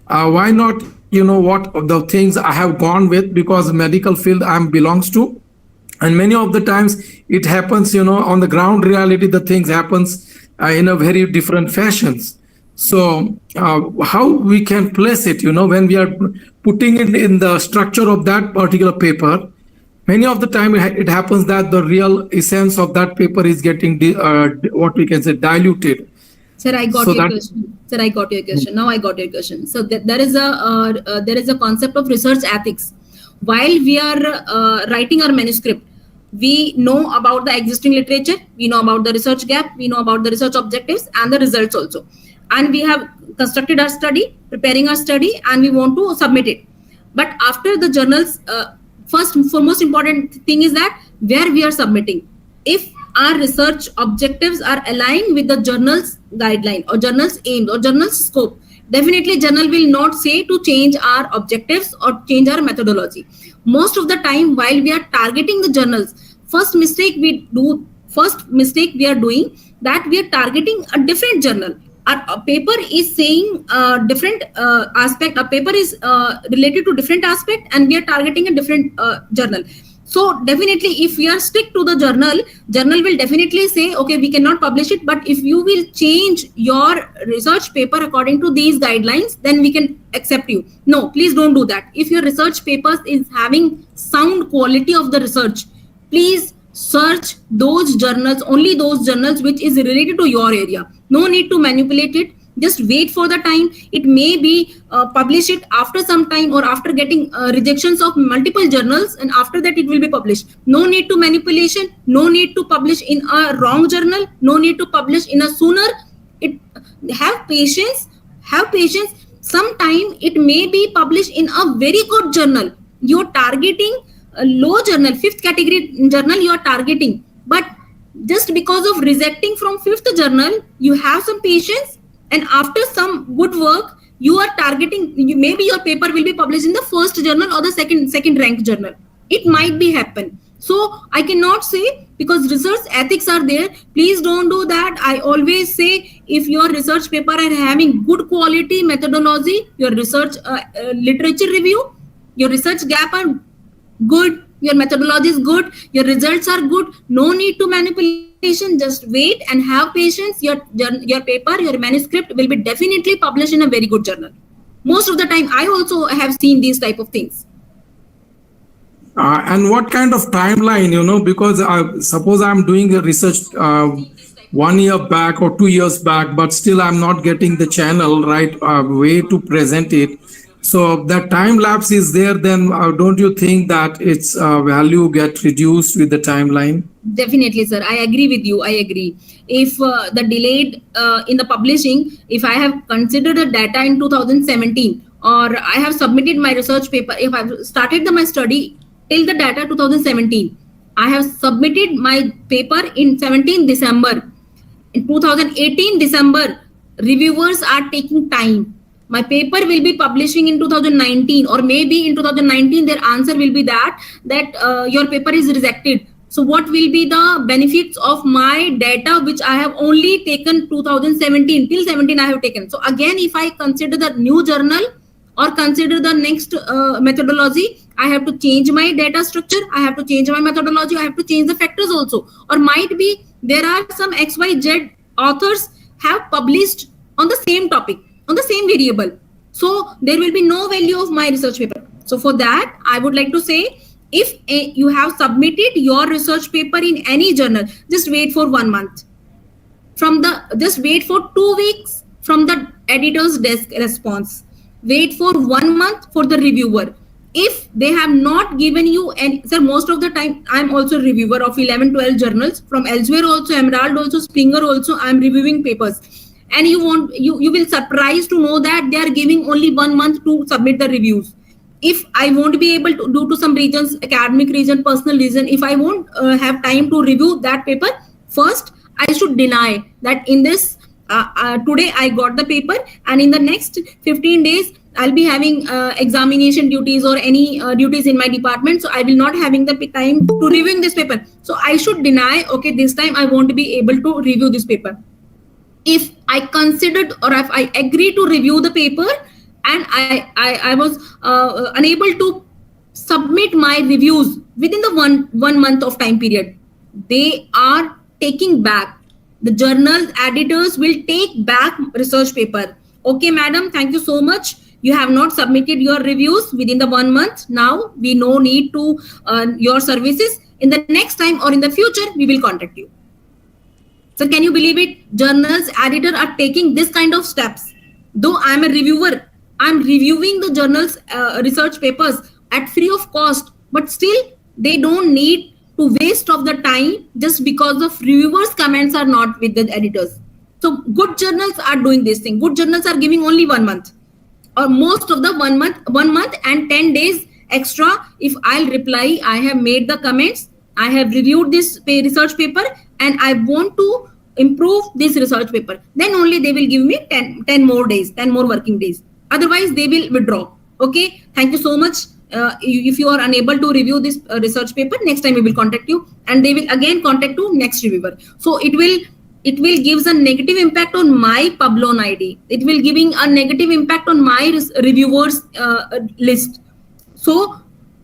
Speaker 4: why not, what the things I have gone with, because medical field I belongs to. And many of the times it happens, on the ground reality, the things happens in a very different fashions. So how we can place it, when we are putting it in the structure of that particular paper, many of the time it happens that the real essence of that paper is getting what we can say diluted.
Speaker 2: Sir, I got your question. Sir, I got your question. Now I got your question. So there is a concept of research ethics. While we are writing our manuscript, we know about the existing literature, we know about the research gap, we know about the research objectives and the results also. And we have constructed our study, preparing our study, and we want to submit it. But after the journals, most important thing is that where we are submitting. If our research objectives are aligned with the journal's guideline or journal's aim or journal's scope, definitely journal will not say to change our objectives or change our methodology. Most of the time, while we are targeting the journals, first mistake we are doing that we are targeting a different journal. Our paper is saying different aspect. Our paper is related to different aspect, and we are targeting a different journal. So definitely, if we are stick to the journal will definitely say, okay, we cannot publish it. But if you will change your research paper according to these guidelines, then we can accept you. No, please don't do that. If your research papers is having sound quality of the research, please search those journals, only those journals which is related to your area. No need to manipulate it. Just wait for the time. It may be publish it after some time or after getting rejections of multiple journals, and after that it will be published. No need to manipulation. No need to publish in a wrong journal. No need to publish in a sooner. Have patience. Have patience. Sometime it may be published in a very good journal. You're targeting a low journal, 5th category journal you are targeting. But just because of rejecting from 5th journal, you have some patience. And after some good work, you are targeting, maybe your paper will be published in the 1st journal or the second ranked journal. It might be happen. So I cannot say, because research ethics are there. Please don't do that. I always say, if your research paper are having good quality methodology, your research literature review, your research gap are good, your methodology is good, your results are good, no need to manipulation. Just wait and have patience. Your paper, your manuscript will be definitely published in a very good journal. Most of the time, I also have seen these type of things.
Speaker 4: And what kind of timeline, because suppose I'm doing a research 1 year back or 2 years back, but still I'm not getting the channel right way to present it. So that time lapse is there, then don't you think that its value get reduced with the timeline?
Speaker 2: Definitely, sir. I agree with you. I agree. If the delayed in the publishing, if I have considered the data in 2017, or I have submitted my research paper, if I've started my study till the data 2017, I have submitted my paper in 17 December. In 2018 December, reviewers are taking time. My paper will be publishing in 2019, or maybe in 2019 their answer will be that your paper is rejected. So what will be the benefits of my data which I have only taken 2017 till 17 I have taken. So again, if I consider the new journal or consider the next methodology, I have to change my data structure, I have to change my methodology, I have to change the factors also. Or might be there are some XYZ authors have published on the same topic, on the same variable. So there will be no value of my research paper. So for that, I would like to say, if you have submitted your research paper in any journal, just wait for 1 month. from the, just wait for 2 weeks from the editor's desk response. Wait for 1 month for the reviewer. If they have not given you any, sir, most of the time I'm also reviewer of 11 12 journals from elsewhere also, Emerald also, Springer also, I'm reviewing papers. And you will surprised to know that they are giving only 1 month to submit the reviews. If I won't be able to, due to some reasons, academic reason, personal reason, if I won't have time to review that paper, first I should deny that in this today I got the paper, and in the next 15 days I'll be having examination duties or any duties in my department, so I will not having the time to reviewing this paper. So I should deny, okay, this time I won't be able to review this paper. If I considered or if I agree to review the paper and I was unable to submit my reviews within the one month of time period, they are taking back. The journal editors will take back research paper. Okay, madam, thank you so much. You have not submitted your reviews within the 1 month. Now we no need to your services. In the next time or in the future, we will contact you. So can you believe it? Journals editor are taking this kind of steps. Though I'm a reviewer, I'm reviewing the journal's research papers at free of cost, but still they don't need to waste of the time just because of reviewers' comments are not with the editors. So good journals are doing this thing. Good journals are giving only 1 month, or most of the 1 month and 10 days extra. If I'll reply, I have made the comments, I have reviewed this research paper, and I want to improve this research paper, then only they will give me 10 more days, 10 more working days. Otherwise, they will withdraw. Okay, thank you so much. If you are unable to review this research paper, next time we will contact you, and they will again contact you next reviewer. So it will gives a negative impact on my Publon ID. It will giving a negative impact on my reviewers list. So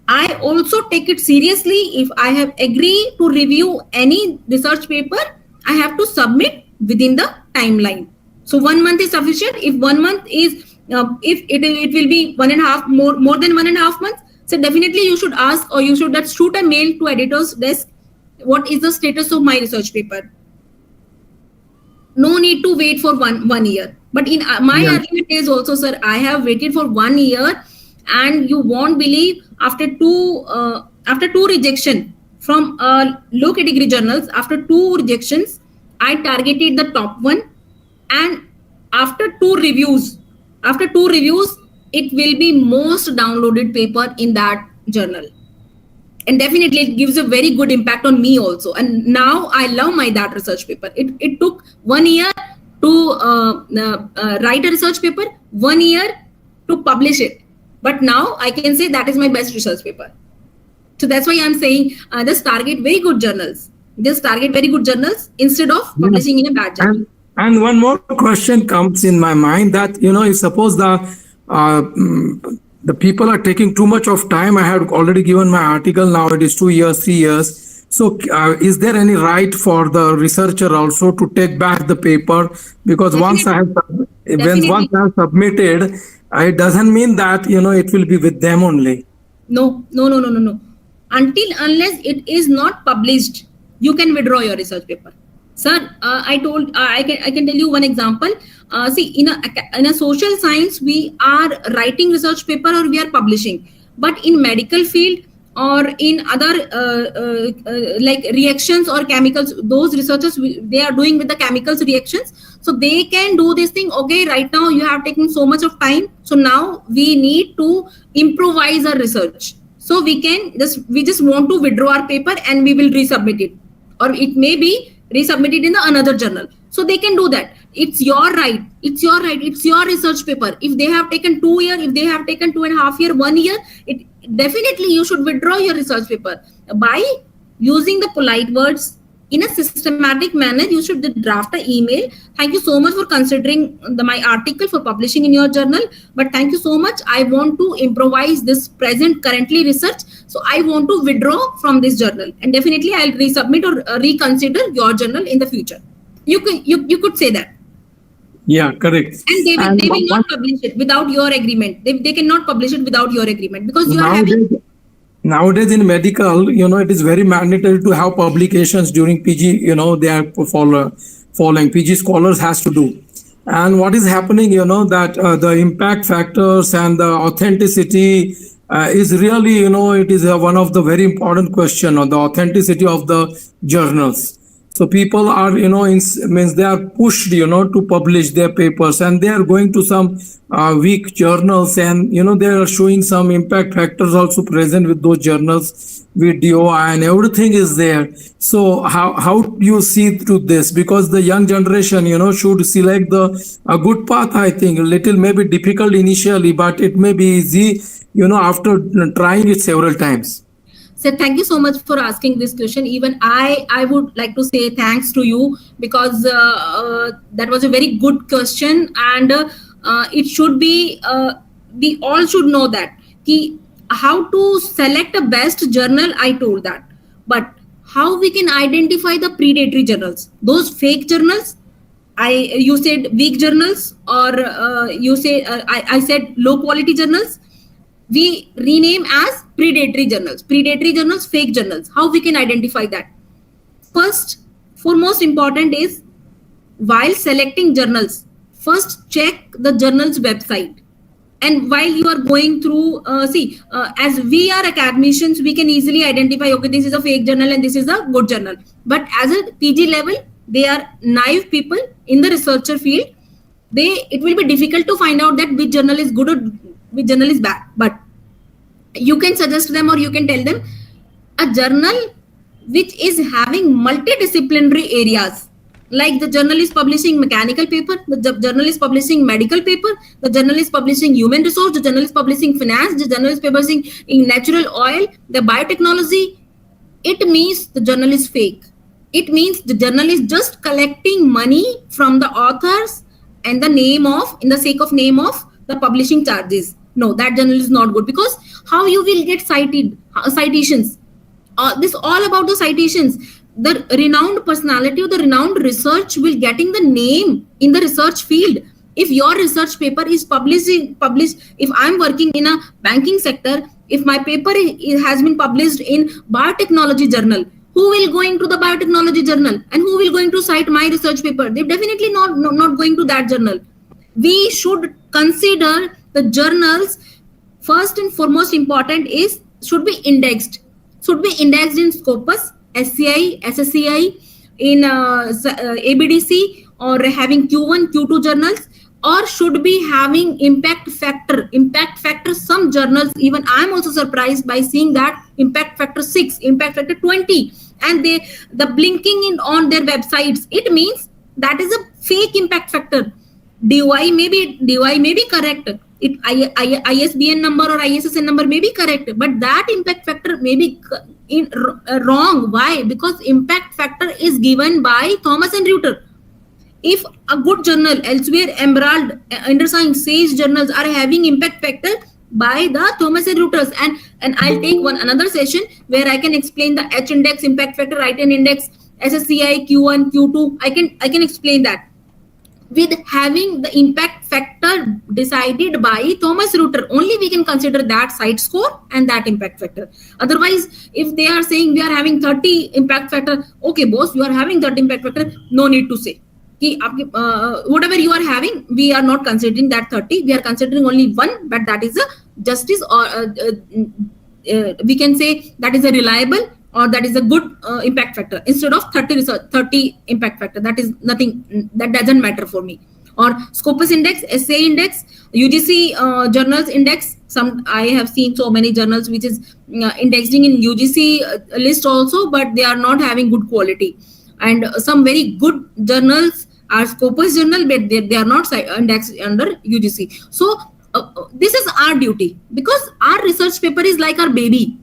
Speaker 2: I also take it seriously. If I have agreed to review any research paper, I have to submit within the timeline. So 1 month is sufficient. If 1 month is if it will be 1.5 more than 1.5 months, so definitely you should ask, or you should shoot a mail to editor's desk. What is the status of my research paper? No need to wait for one year. But in my argument is also, sir, I have waited for 1 year, and you won't believe after two rejection from low category journals, after 2 rejections, I targeted the top one, and after two reviews, it will be most downloaded paper in that journal. And definitely it gives a very good impact on me also. And now I love that research paper. It took 1 year to write a research paper, 1 year to publish it. But now I can say that is my best research paper. So that's why I'm saying just target very good journals. Just target very good journals instead of publishing in a bad journal.
Speaker 4: And one more question comes in my mind that, if suppose the people are taking too much of time. I have already given my article. Now it is 2 years, 3 years. So is there any right for the researcher also to take back the paper? Because once I have submitted, it doesn't mean that, it will be with them only.
Speaker 2: No. Unless it is not published, you can withdraw your research paper. Sir, I can tell you one example. See, in a social science, we are writing research paper or we are publishing. But in medical field or in other like reactions or chemicals, those researchers, they are doing with the chemicals reactions. So they can do this thing. Okay, right now you have taken so much of time. So now we need to improvise our research. So we just want to withdraw our paper and we will resubmit it. Or it may be resubmitted in another journal. So they can do that. It's your right. It's your research paper. If they have taken 2 years, if they have taken 2.5 years, 1 year, definitely you should withdraw your research paper by using the polite words in a systematic manner. You should draft an email. Thank you so much for considering my article for publishing in your journal. But thank you so much. I want to improvise this currently research. So I want to withdraw from this journal, and definitely I'll resubmit or reconsider your journal in the future. You could say that.
Speaker 4: Yeah, correct.
Speaker 2: And they will not publish it without your agreement. They cannot publish it without your agreement, because you are having.
Speaker 4: Nowadays in medical, it is very mandatory to have publications during PG. They are following PG scholars has to do. And what is happening, that the impact factors and the authenticity is really, it is one of the very important question on the authenticity of the journals. So people are, means they are pushed, to publish their papers, and they are going to some weak journals, and they are showing some impact factors also present with those journals, video and everything is there. So how do you see through this? Because the young generation, should select the a good path. I think a little maybe difficult initially, but it may be easy, after trying it several times.
Speaker 2: So thank you so much for asking this question. Even I would like to say thanks to you, because that was a very good question, and it should be we all should know that how to select a best journal. I told that, but how we can identify the predatory journals, those fake journals. You said weak journals, or you say I said low quality journals. We rename as predatory journals, fake journals. How we can identify that? First, foremost important is, while selecting journals, first check the journal's website. And while you are going through, as we are academicians, we can easily identify, okay, this is a fake journal and this is a good journal. But as a PG level, they are naive people in the researcher field. It will be difficult to find out that which journal is good or which journal is bad. But you can suggest them, or you can tell them a journal which is having multidisciplinary areas, like the journal is publishing mechanical paper, the journal is publishing medical paper, the journal is publishing human resource, the journal is publishing finance, the journal is publishing in natural oil, the biotechnology. It means the journal is fake. It means the journal is just collecting money from the authors and in the sake of name of the publishing charges. No, that journal is not good, because how you will get citations? This all about the citations. The renowned personality or the renowned research will getting the name in the research field. If your research paper is published, if I'm working in a banking sector, if my paper has been published in biotechnology journal, who will going to the biotechnology journal and who will going to cite my research paper? They're definitely not going to that journal. We should consider the journals. First and foremost important is should be indexed in Scopus, SCI, SSCI, in ABDC, or having Q1, Q2 journals, or should be having impact factor. Some journals, even I'm also surprised by seeing that impact factor 6, impact factor 20, and the blinking in on their websites. It means that is a fake impact factor. DOI may be correct. ISBN number or ISSN number may be correct, but that impact factor may be wrong. Why? Because impact factor is given by Thomson and Reuters. If a good journal, elsewhere Emerald, Undersigned, Sage journals are having impact factor by the Thomson and Reuters, and I'll take another session where I can explain the H index, impact factor, item index, SSCI, Q1, Q2. I can explain that. With having the impact factor decided by Thomson Reuters, only we can consider that site score and that impact factor. Otherwise, if they are saying we are having 30 impact factor, okay boss, you are having 30 impact factor, no need to say. Whatever you are having, we are not considering that 30, we are considering only one, but that is a justice, or we can say that is a reliable, or that is a good impact factor, instead of 30 impact factor. That is nothing, that doesn't matter for me. Or Scopus index, SA index, UGC journals index. I have seen so many journals which is indexing in UGC list also, but they are not having good quality. And some very good journals are Scopus journal, but they are not indexed under UGC. So this is our duty, because our research paper is like our baby.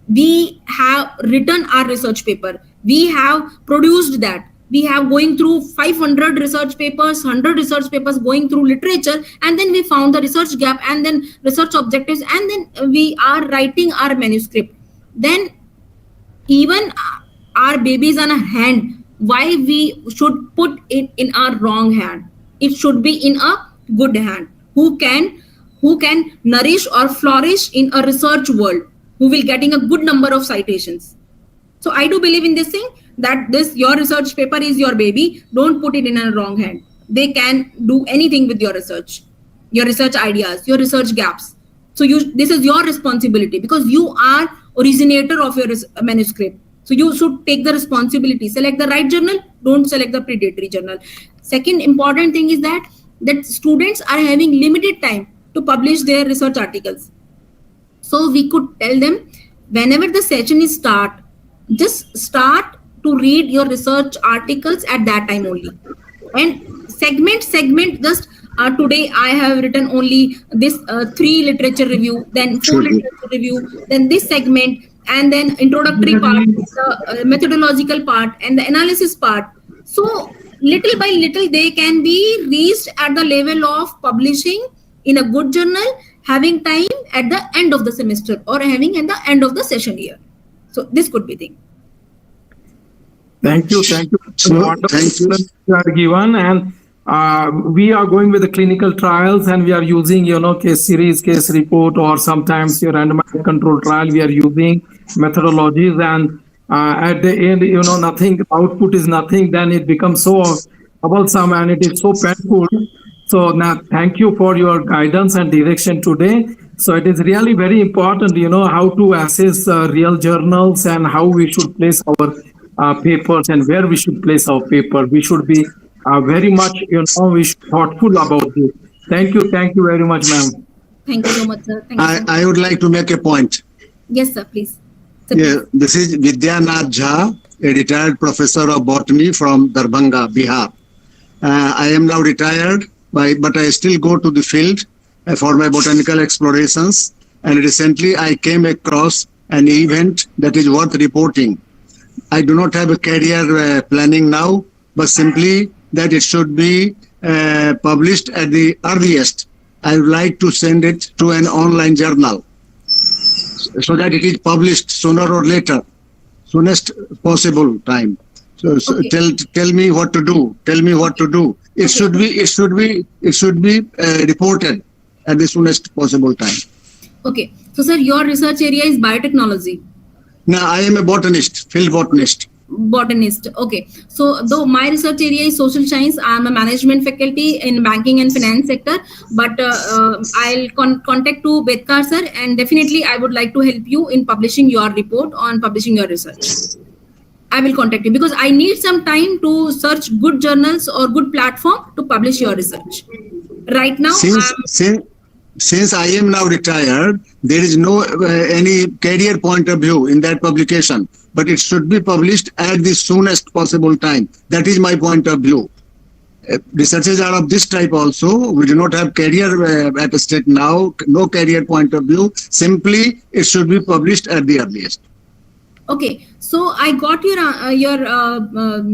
Speaker 2: We have written our research paper. We have produced that. We have going through 500 research papers, 100 research papers, going through literature, and then we found the research gap, and then research objectives, and then we are writing our manuscript. Then even our baby is on a hand. Why we should put it in our wrong hand? It should be in a good hand. Who can nourish or flourish in a research world, who will getting a good number of citations. So I do believe in this thing. that this your research paper is your baby. Don't put it in a wrong hand. They can do anything with your research ideas, your research gaps. So this is your responsibility, because you are originator of your manuscript. So you should take the responsibility. Select the right journal. Don't select the predatory journal. Second important thing is that students are having limited time to publish their research articles. So we could tell them, whenever the session is start, just start to read your research articles at that time only, and segment. Just today I have written only this 3 literature review, then 4 literature review, then this segment, and then introductory part, the methodological part, and the analysis part. So little by little they can be reached at the level of publishing in a good journal, having time at the end of the semester or having at the end of the session year. So this could be thing.
Speaker 4: Thank you.
Speaker 3: Sure,
Speaker 4: Wonderful
Speaker 3: thank you.
Speaker 4: you are given, and we are going with the clinical trials, and we are using case series, case report, or sometimes your randomized control trial. We are using methodologies, and at the end, nothing output is nothing. Then it becomes so troublesome and it is so painful. So now, thank you for your guidance and direction today. So it is really very important, how to assess real journals and how we should place our papers and where we should place our paper. We should be very much, we should thoughtful about this. Thank you very much, ma'am.
Speaker 2: Thank you so much, sir. Thank you so much.
Speaker 3: I would like to make a point.
Speaker 2: Yes, sir, please. Sir,
Speaker 3: Yeah, this is Vidyanath Jha, a retired professor of botany from Darbhanga, Bihar. I am now retired, but I still go to the field for my botanical explorations. And recently I came across an event that is worth reporting. I do not have a career planning now, but simply that it should be published at the earliest. I would like to send it to an online journal so that it is published sooner or later, soonest possible time. So
Speaker 2: Okay.
Speaker 3: tell me what to do. Tell me what to do. It should be reported at the soonest possible time.
Speaker 2: Okay. So, sir, your research area is biotechnology.
Speaker 3: Now I am a botanist, field botanist.
Speaker 2: Botanist. Okay. So though my research area is social science, I'm a management faculty in banking and finance sector, but I'll contact to Bedkar sir, and definitely I would like to help you in publishing your report on publishing your research. I will contact you because I need some time to search good journals or good platform to publish your research. Right now,
Speaker 3: Since I am now retired, there is no any career point of view in that publication, but it should be published at the soonest possible time. That is my point of view. Researches are of this type also. We do not have career at a state now, no career point of view. Simply, it should be published at the earliest.
Speaker 2: okay. So I got your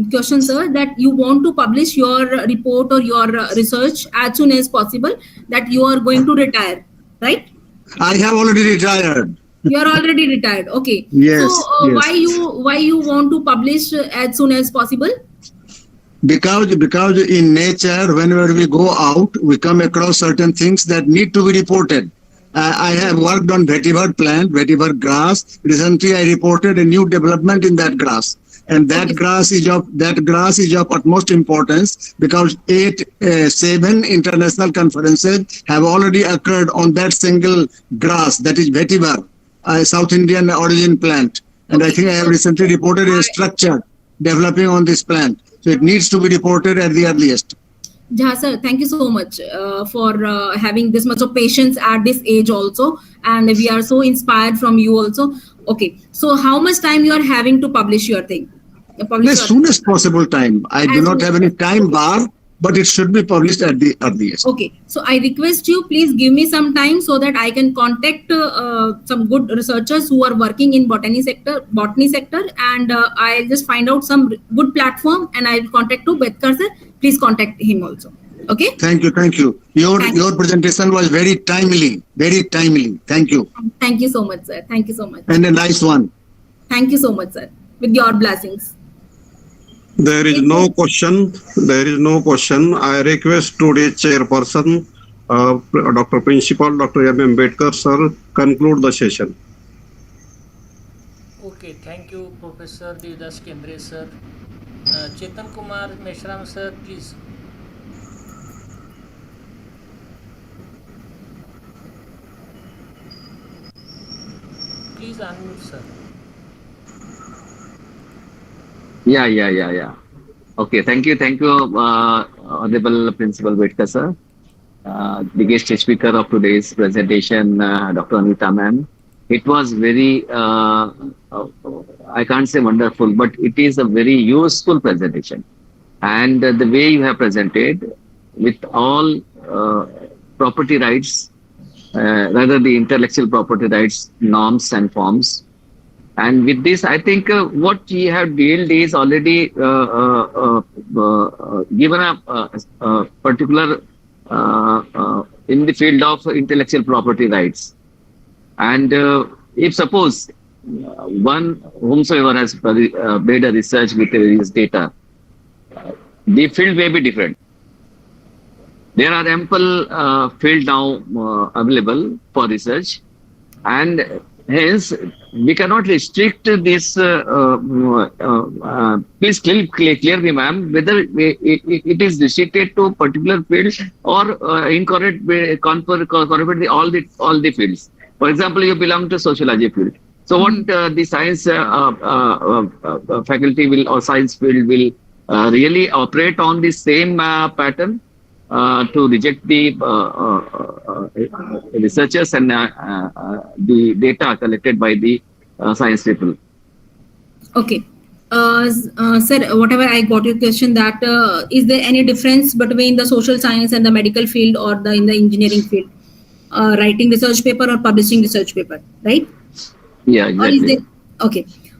Speaker 2: question, sir, that you want to publish your report or your research as soon as possible, that you are going to retire, right?
Speaker 3: I have already retired.
Speaker 2: You are already retired. Okay.
Speaker 3: Yes,
Speaker 2: So
Speaker 3: yes.
Speaker 2: why you want to publish as soon as possible?
Speaker 3: Because in nature, whenever we go out, we come across certain things that need to be reported. I have worked on vetiver plant, vetiver grass. Recently, I reported a new development in that grass, and that grass is of utmost importance because 7 international conferences have already occurred on that single grass, that is vetiver, South Indian origin plant. And I think I have recently reported a structure developing on this plant. So it needs to be reported at the earliest.
Speaker 2: Jha sir, thank you so much for having this much of patience at this age also, and we are so inspired from you also. Okay, so how much time you are having to publish your thing?
Speaker 3: As soon as possible time. I do not have any time bar, but it should be published at the earliest.
Speaker 2: Okay, so I request you, please give me some time so that I can contact some good researchers who are working in botany sector, and I'll just find out some good platform, and I'll contact to Bedkar sir. Please contact him also. Okay.
Speaker 3: Thank you. Your presentation was very timely. Thank you.
Speaker 2: Thank you so much, sir. Thank you so much.
Speaker 3: And a nice one.
Speaker 2: Thank you so much, sir. With your blessings.
Speaker 3: There is no question. I request today's chairperson, Dr. Principal, Dr. M. Bedkar, sir, conclude the session.
Speaker 1: Okay, thank you, Professor Devdas Kendre sir. Chetan Kumar Meshram sir, please. Please unmute sir.
Speaker 5: Yeah. Okay, thank you, Honorable Principal Vetka, sir. The guest speaker of today's presentation, Dr. Anita ma'am. It was very, uh, I can't say wonderful, but it is a very useful presentation. And the way you have presented with all property rights, rather the intellectual property rights norms and forms, and with this, I think what we have dealt is already given a particular in the field of intellectual property rights. And if suppose one whomsoever has made a research with his data, the field may be different. There are ample field now available for research, and hence we cannot restrict this. Please clear me, ma'am, whether it is restricted to particular field or incorporate all the fields. For example, you belong to sociology field. So what the science faculty will or science field will really operate on the same pattern to reject the researchers and the data collected by the science people.
Speaker 2: Okay. Sir, whatever I got your question, that is there any difference between the social science and the medical field or in the engineering field? Writing research paper or publishing research paper, right?
Speaker 5: Yeah, exactly.
Speaker 2: Or is there,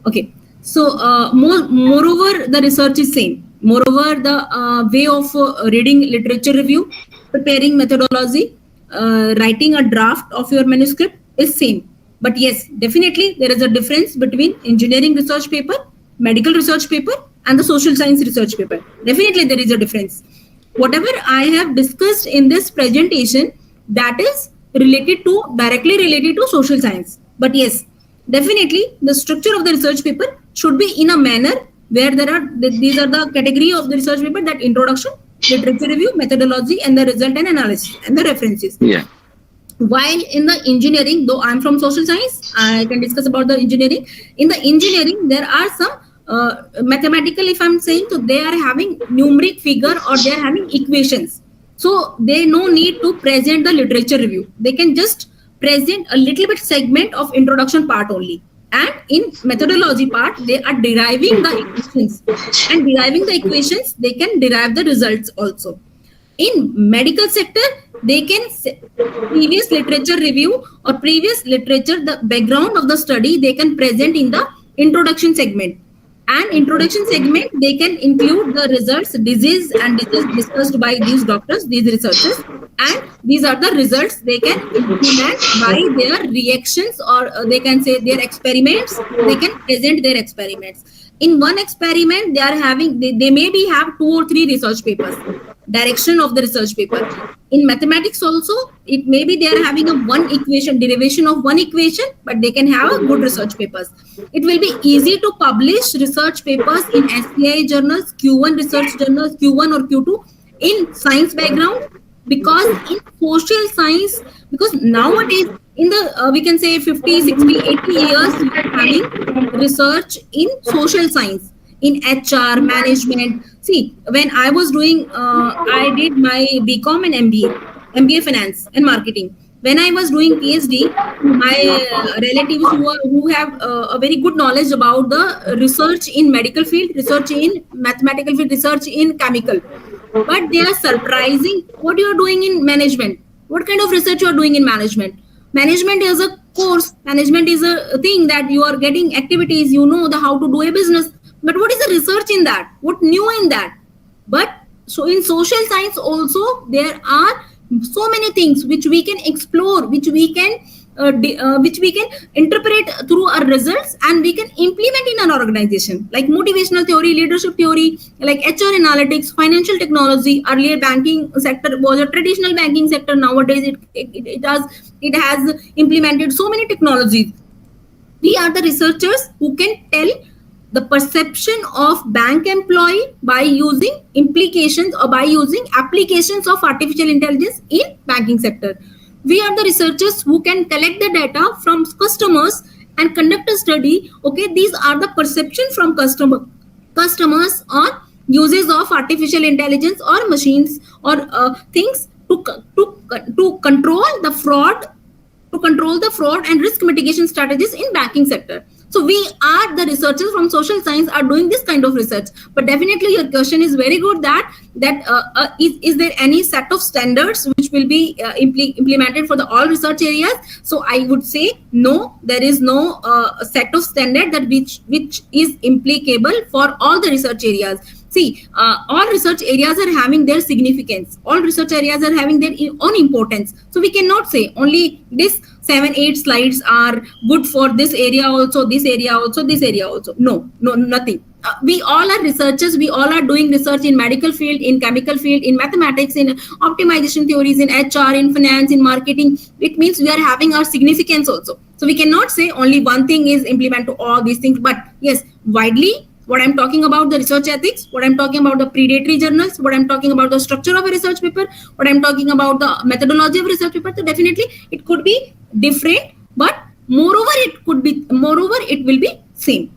Speaker 2: okay. So moreover, the research is same. Moreover, the way of reading literature review, preparing methodology, writing a draft of your manuscript is same. But yes, definitely there is a difference between engineering research paper, medical research paper, and the social science research paper. Definitely there is a difference. Whatever I have discussed in this presentation, that is directly related to social science. But yes, definitely the structure of the research paper should be in a manner where these are the category of the research paper: that introduction, literature review, methodology, and the result and analysis and the references.
Speaker 5: Yeah.
Speaker 2: While in the engineering, though I'm from social science, I can discuss about the engineering. In the engineering, there are some mathematical, if I'm saying, so they are having numeric figure or they are having equations. So they no need to present the literature review. They can just present a little bit segment of introduction part only. And in methodology part, they are deriving the equations. And deriving the equations, they can derive the results also. In medical sector, they can previous literature review or previous literature, the background of the study, they can present in the introduction segment. And introduction segment, they can include the results, disease and disease discussed by these doctors, these researchers, and these are the results they can implement by their reactions, or they can say their experiments. They can present their experiments. In one experiment, they are having, they maybe have 2 or 3 research papers. Direction of the research paper. In mathematics also, it may be they are having a one equation, derivation of one equation, but they can have a good research papers. It will be easy to publish research papers in SCI journals, Q1 research journals, Q1 or Q2 in science background, because in social science, because nowadays in the we can say 50, 60, 80 years we are having research in social science, in HR, management. See, when I was doing, I did my BCom and MBA Finance and Marketing. When I was doing PhD, my relatives who have a very good knowledge about the research in medical field, research in mathematical field, research in chemical. But they are surprising what you are doing in management. What kind of research you are doing in management? Management is a course. Management is a thing that you are getting activities. You know how to do a business. But what is the research in that? What new in that? But so in social science also, there are so many things which we can explore, which we can interpret through our results, and we can implement in an organization, like motivational theory, leadership theory, like HR analytics, financial technology. Earlier banking sector was a traditional banking sector. Nowadays it has implemented so many technologies. We are the researchers who can tell the perception of bank employee by using implications or by using applications of artificial intelligence in banking sector. We are the researchers who can collect the data from customers and conduct a study. Okay, these are the perception from customers on uses of artificial intelligence or machines or things to control the fraud, to control the fraud and risk mitigation strategies in banking sector. So we are the researchers from social science are doing this kind of research. But definitely your question is very good, that is there any set of standards which will be implemented for the all research areas? So I would say no, there is no set of standard that which is applicable for all the research areas. See, all research areas are having their significance. All research areas are having their own importance. So we cannot say only this 7-8 slides are good for this area also, this area also, this area also. No, nothing. We all are researchers. We all are doing research in medical field, in chemical field, in mathematics, in optimization theories, in HR, in finance, in marketing. It means we are having our significance also. So we cannot say only one thing is implement to all these things. But yes, widely, what I'm talking about the research ethics, what I'm talking about the predatory journals, what I'm talking about the structure of a research paper, what I'm talking about the methodology of research paper. So definitely it could be different, but moreover it will be same.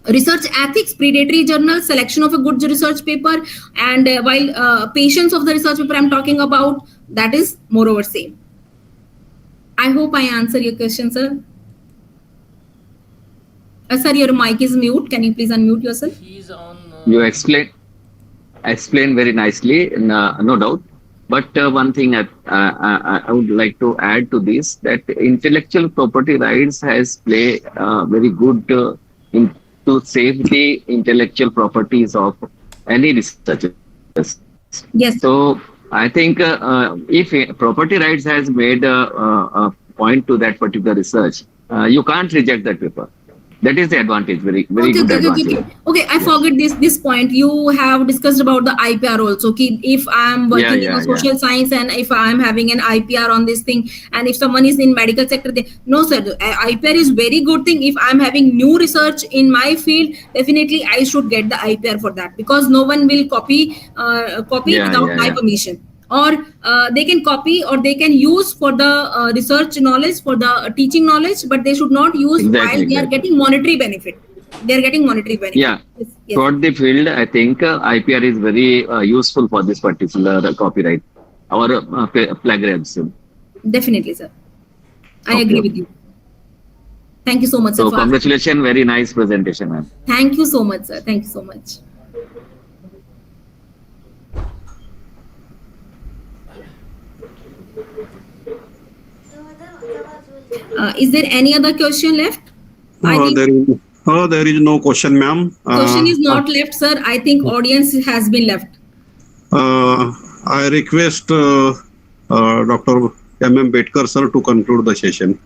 Speaker 2: Research ethics, predatory journals, selection of a good research paper, and while patience of the research paper I'm talking about, that is moreover same. I hope I answer your question, sir. Sir, your mic is mute. Can you please unmute yourself?
Speaker 1: He's on.
Speaker 5: You explained very nicely, no doubt. But one thing I would like to add to this, that intellectual property rights has play very good to save the intellectual properties of any researchers.
Speaker 2: Yes.
Speaker 5: So I think if property rights has made a point to that particular research, you can't reject that paper. That is the advantage, very good advantage.
Speaker 2: Okay, I forget this point. You have discussed about the IPR also. If I am working in a social science and if I am having an IPR on this thing, and if someone is in medical sector, no sir, IPR is very good thing. If I am having new research in my field, definitely I should get the IPR for that, because no one will copy without my permission. Or they can copy or they can use for the research knowledge, for the teaching knowledge, but they should not use while they are getting monetary benefit. They are getting monetary benefit.
Speaker 5: Yeah. Yes. For the field, I think IPR is very useful for this particular copyright or plagiarism.
Speaker 2: Definitely, sir. I agree with you. Thank you so much, sir.
Speaker 5: So congratulations, very nice presentation, ma'am.
Speaker 2: Thank you so much, sir. Thank you so much. Is there any other question left?
Speaker 3: There is no question, ma'am.
Speaker 2: Question is not left, sir. I think audience has been left.
Speaker 3: I request Dr. M.M. Betkar, sir, to conclude the session.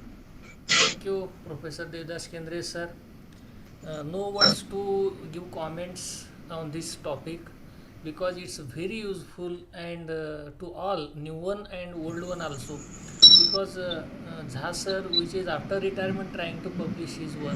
Speaker 1: Thank you, Professor Devdas Kendre, sir. No words to give comments on this topic, because it's very useful and to all, new one and old one also. Because Jha sir, which is after retirement trying to publish his work,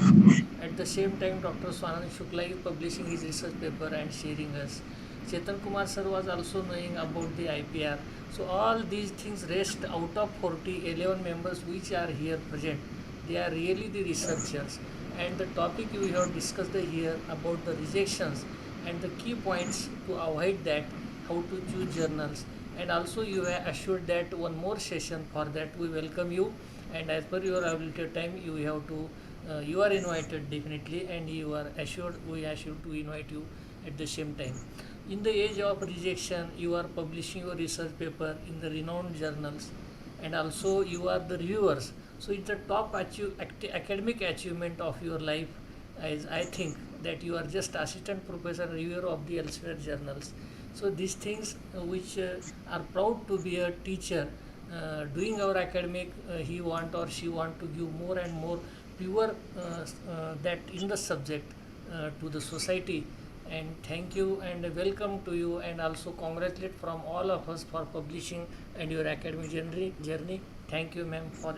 Speaker 1: at the same time Dr. Swanand Shukla is publishing his research paper and sharing us. Chetan Kumar sir was also knowing about the IPR. So all these things rest out of 11 members which are here present. They are really the researchers. And the topic we have discussed here about the rejections and the key points to avoid that, how to choose journals. And also you have assured that one more session, for that we welcome you, and as per your available time you have to you are invited definitely, and you are assured, we are assured to invite you at the same time. In the age of rejection, you are publishing your research paper in the renowned journals, and also you are the reviewers. So it's the top academic achievement of your life, as I think that you are just assistant professor reviewer of the elsewhere journals. So these things which are proud to be a teacher doing our academic, he want or she want to give more and more pure that in the subject to the society. And thank you and welcome to you, and also congratulate from all of us for publishing and your academic journey. Thank you, ma'am, for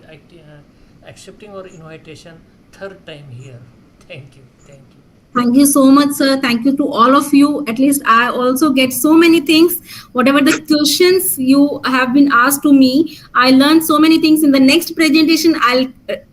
Speaker 1: accepting our invitation. third time here. Thank you. Thank you.
Speaker 2: Thank you so much, sir. Thank you to all of you. At least I also get so many things. Whatever the questions you have been asked to me, I learned so many things. In the next presentation, I'll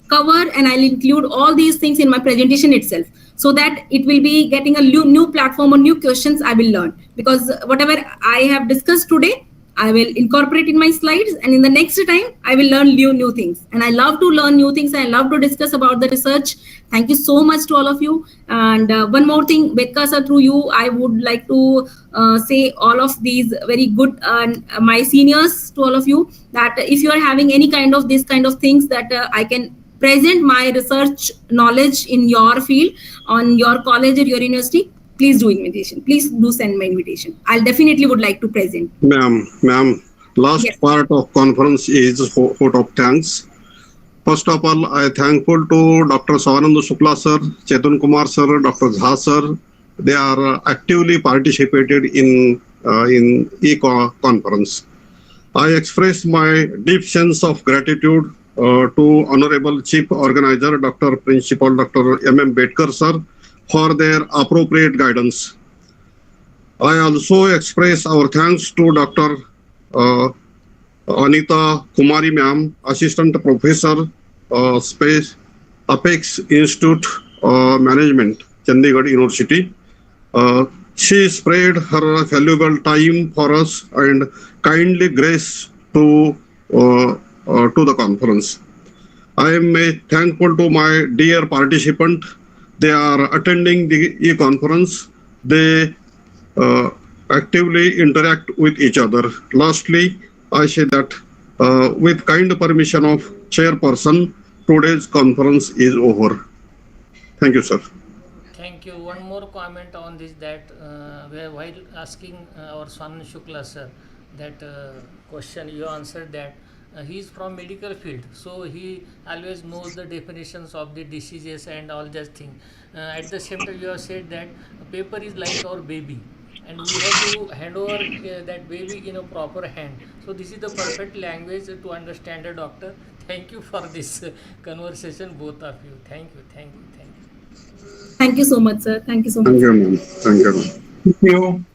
Speaker 2: cover and I'll include all these things in my presentation itself, so that it will be getting a new platform or new questions I will learn. Because whatever I have discussed today, I will incorporate in my slides, and in the next time I will learn new things. And I love to learn new things. I love to discuss about the research. Thank you so much to all of you. And one more thing, Vedka sir, through you, I would like to say all of these very good my seniors to all of you, that if you are having any kind of this kind of things that I can present my research knowledge in your field, on your college or your university, please do invitation. Please do send my invitation. I'll definitely would like to present.
Speaker 3: Ma'am, last
Speaker 2: Yes.
Speaker 3: part of conference is vote of thanks. First of all, I thankful to Dr. Savanand Shukla sir, Chetan Kumar sir, Dr. Jha sir. They are actively participated in e-conference. I express my deep sense of gratitude to Honorable Chief Organizer, Dr. Principal Dr. M. Bedkar sir, for their appropriate guidance. I also express our thanks to Dr. Anita Kumari ma'am, Assistant Professor, Space Apex Institute Management, Chandigarh University. She spared her valuable time for us and kindly grace to the conference. I am thankful to my dear participant. They are attending the e-conference. They actively interact with each other. Lastly, I say that with kind permission of chairperson, today's conference is over. Thank you, sir.
Speaker 1: Thank you. One more comment on this, that while asking our Swanan Shukla sir that question, you answered that he is from medical field, so he always knows the definitions of the diseases and all those things. At the same time, you have said that paper is like our baby, and we have to hand over that baby in a proper hand. So this is the perfect language to understand a doctor. Thank you for this conversation, both of you. Thank you. Thank you. Thank you.
Speaker 2: Thank you so much, sir. Thank you so
Speaker 3: Thank
Speaker 2: much.
Speaker 3: you, ma'am. Thank you, ma'am.
Speaker 4: Thank you.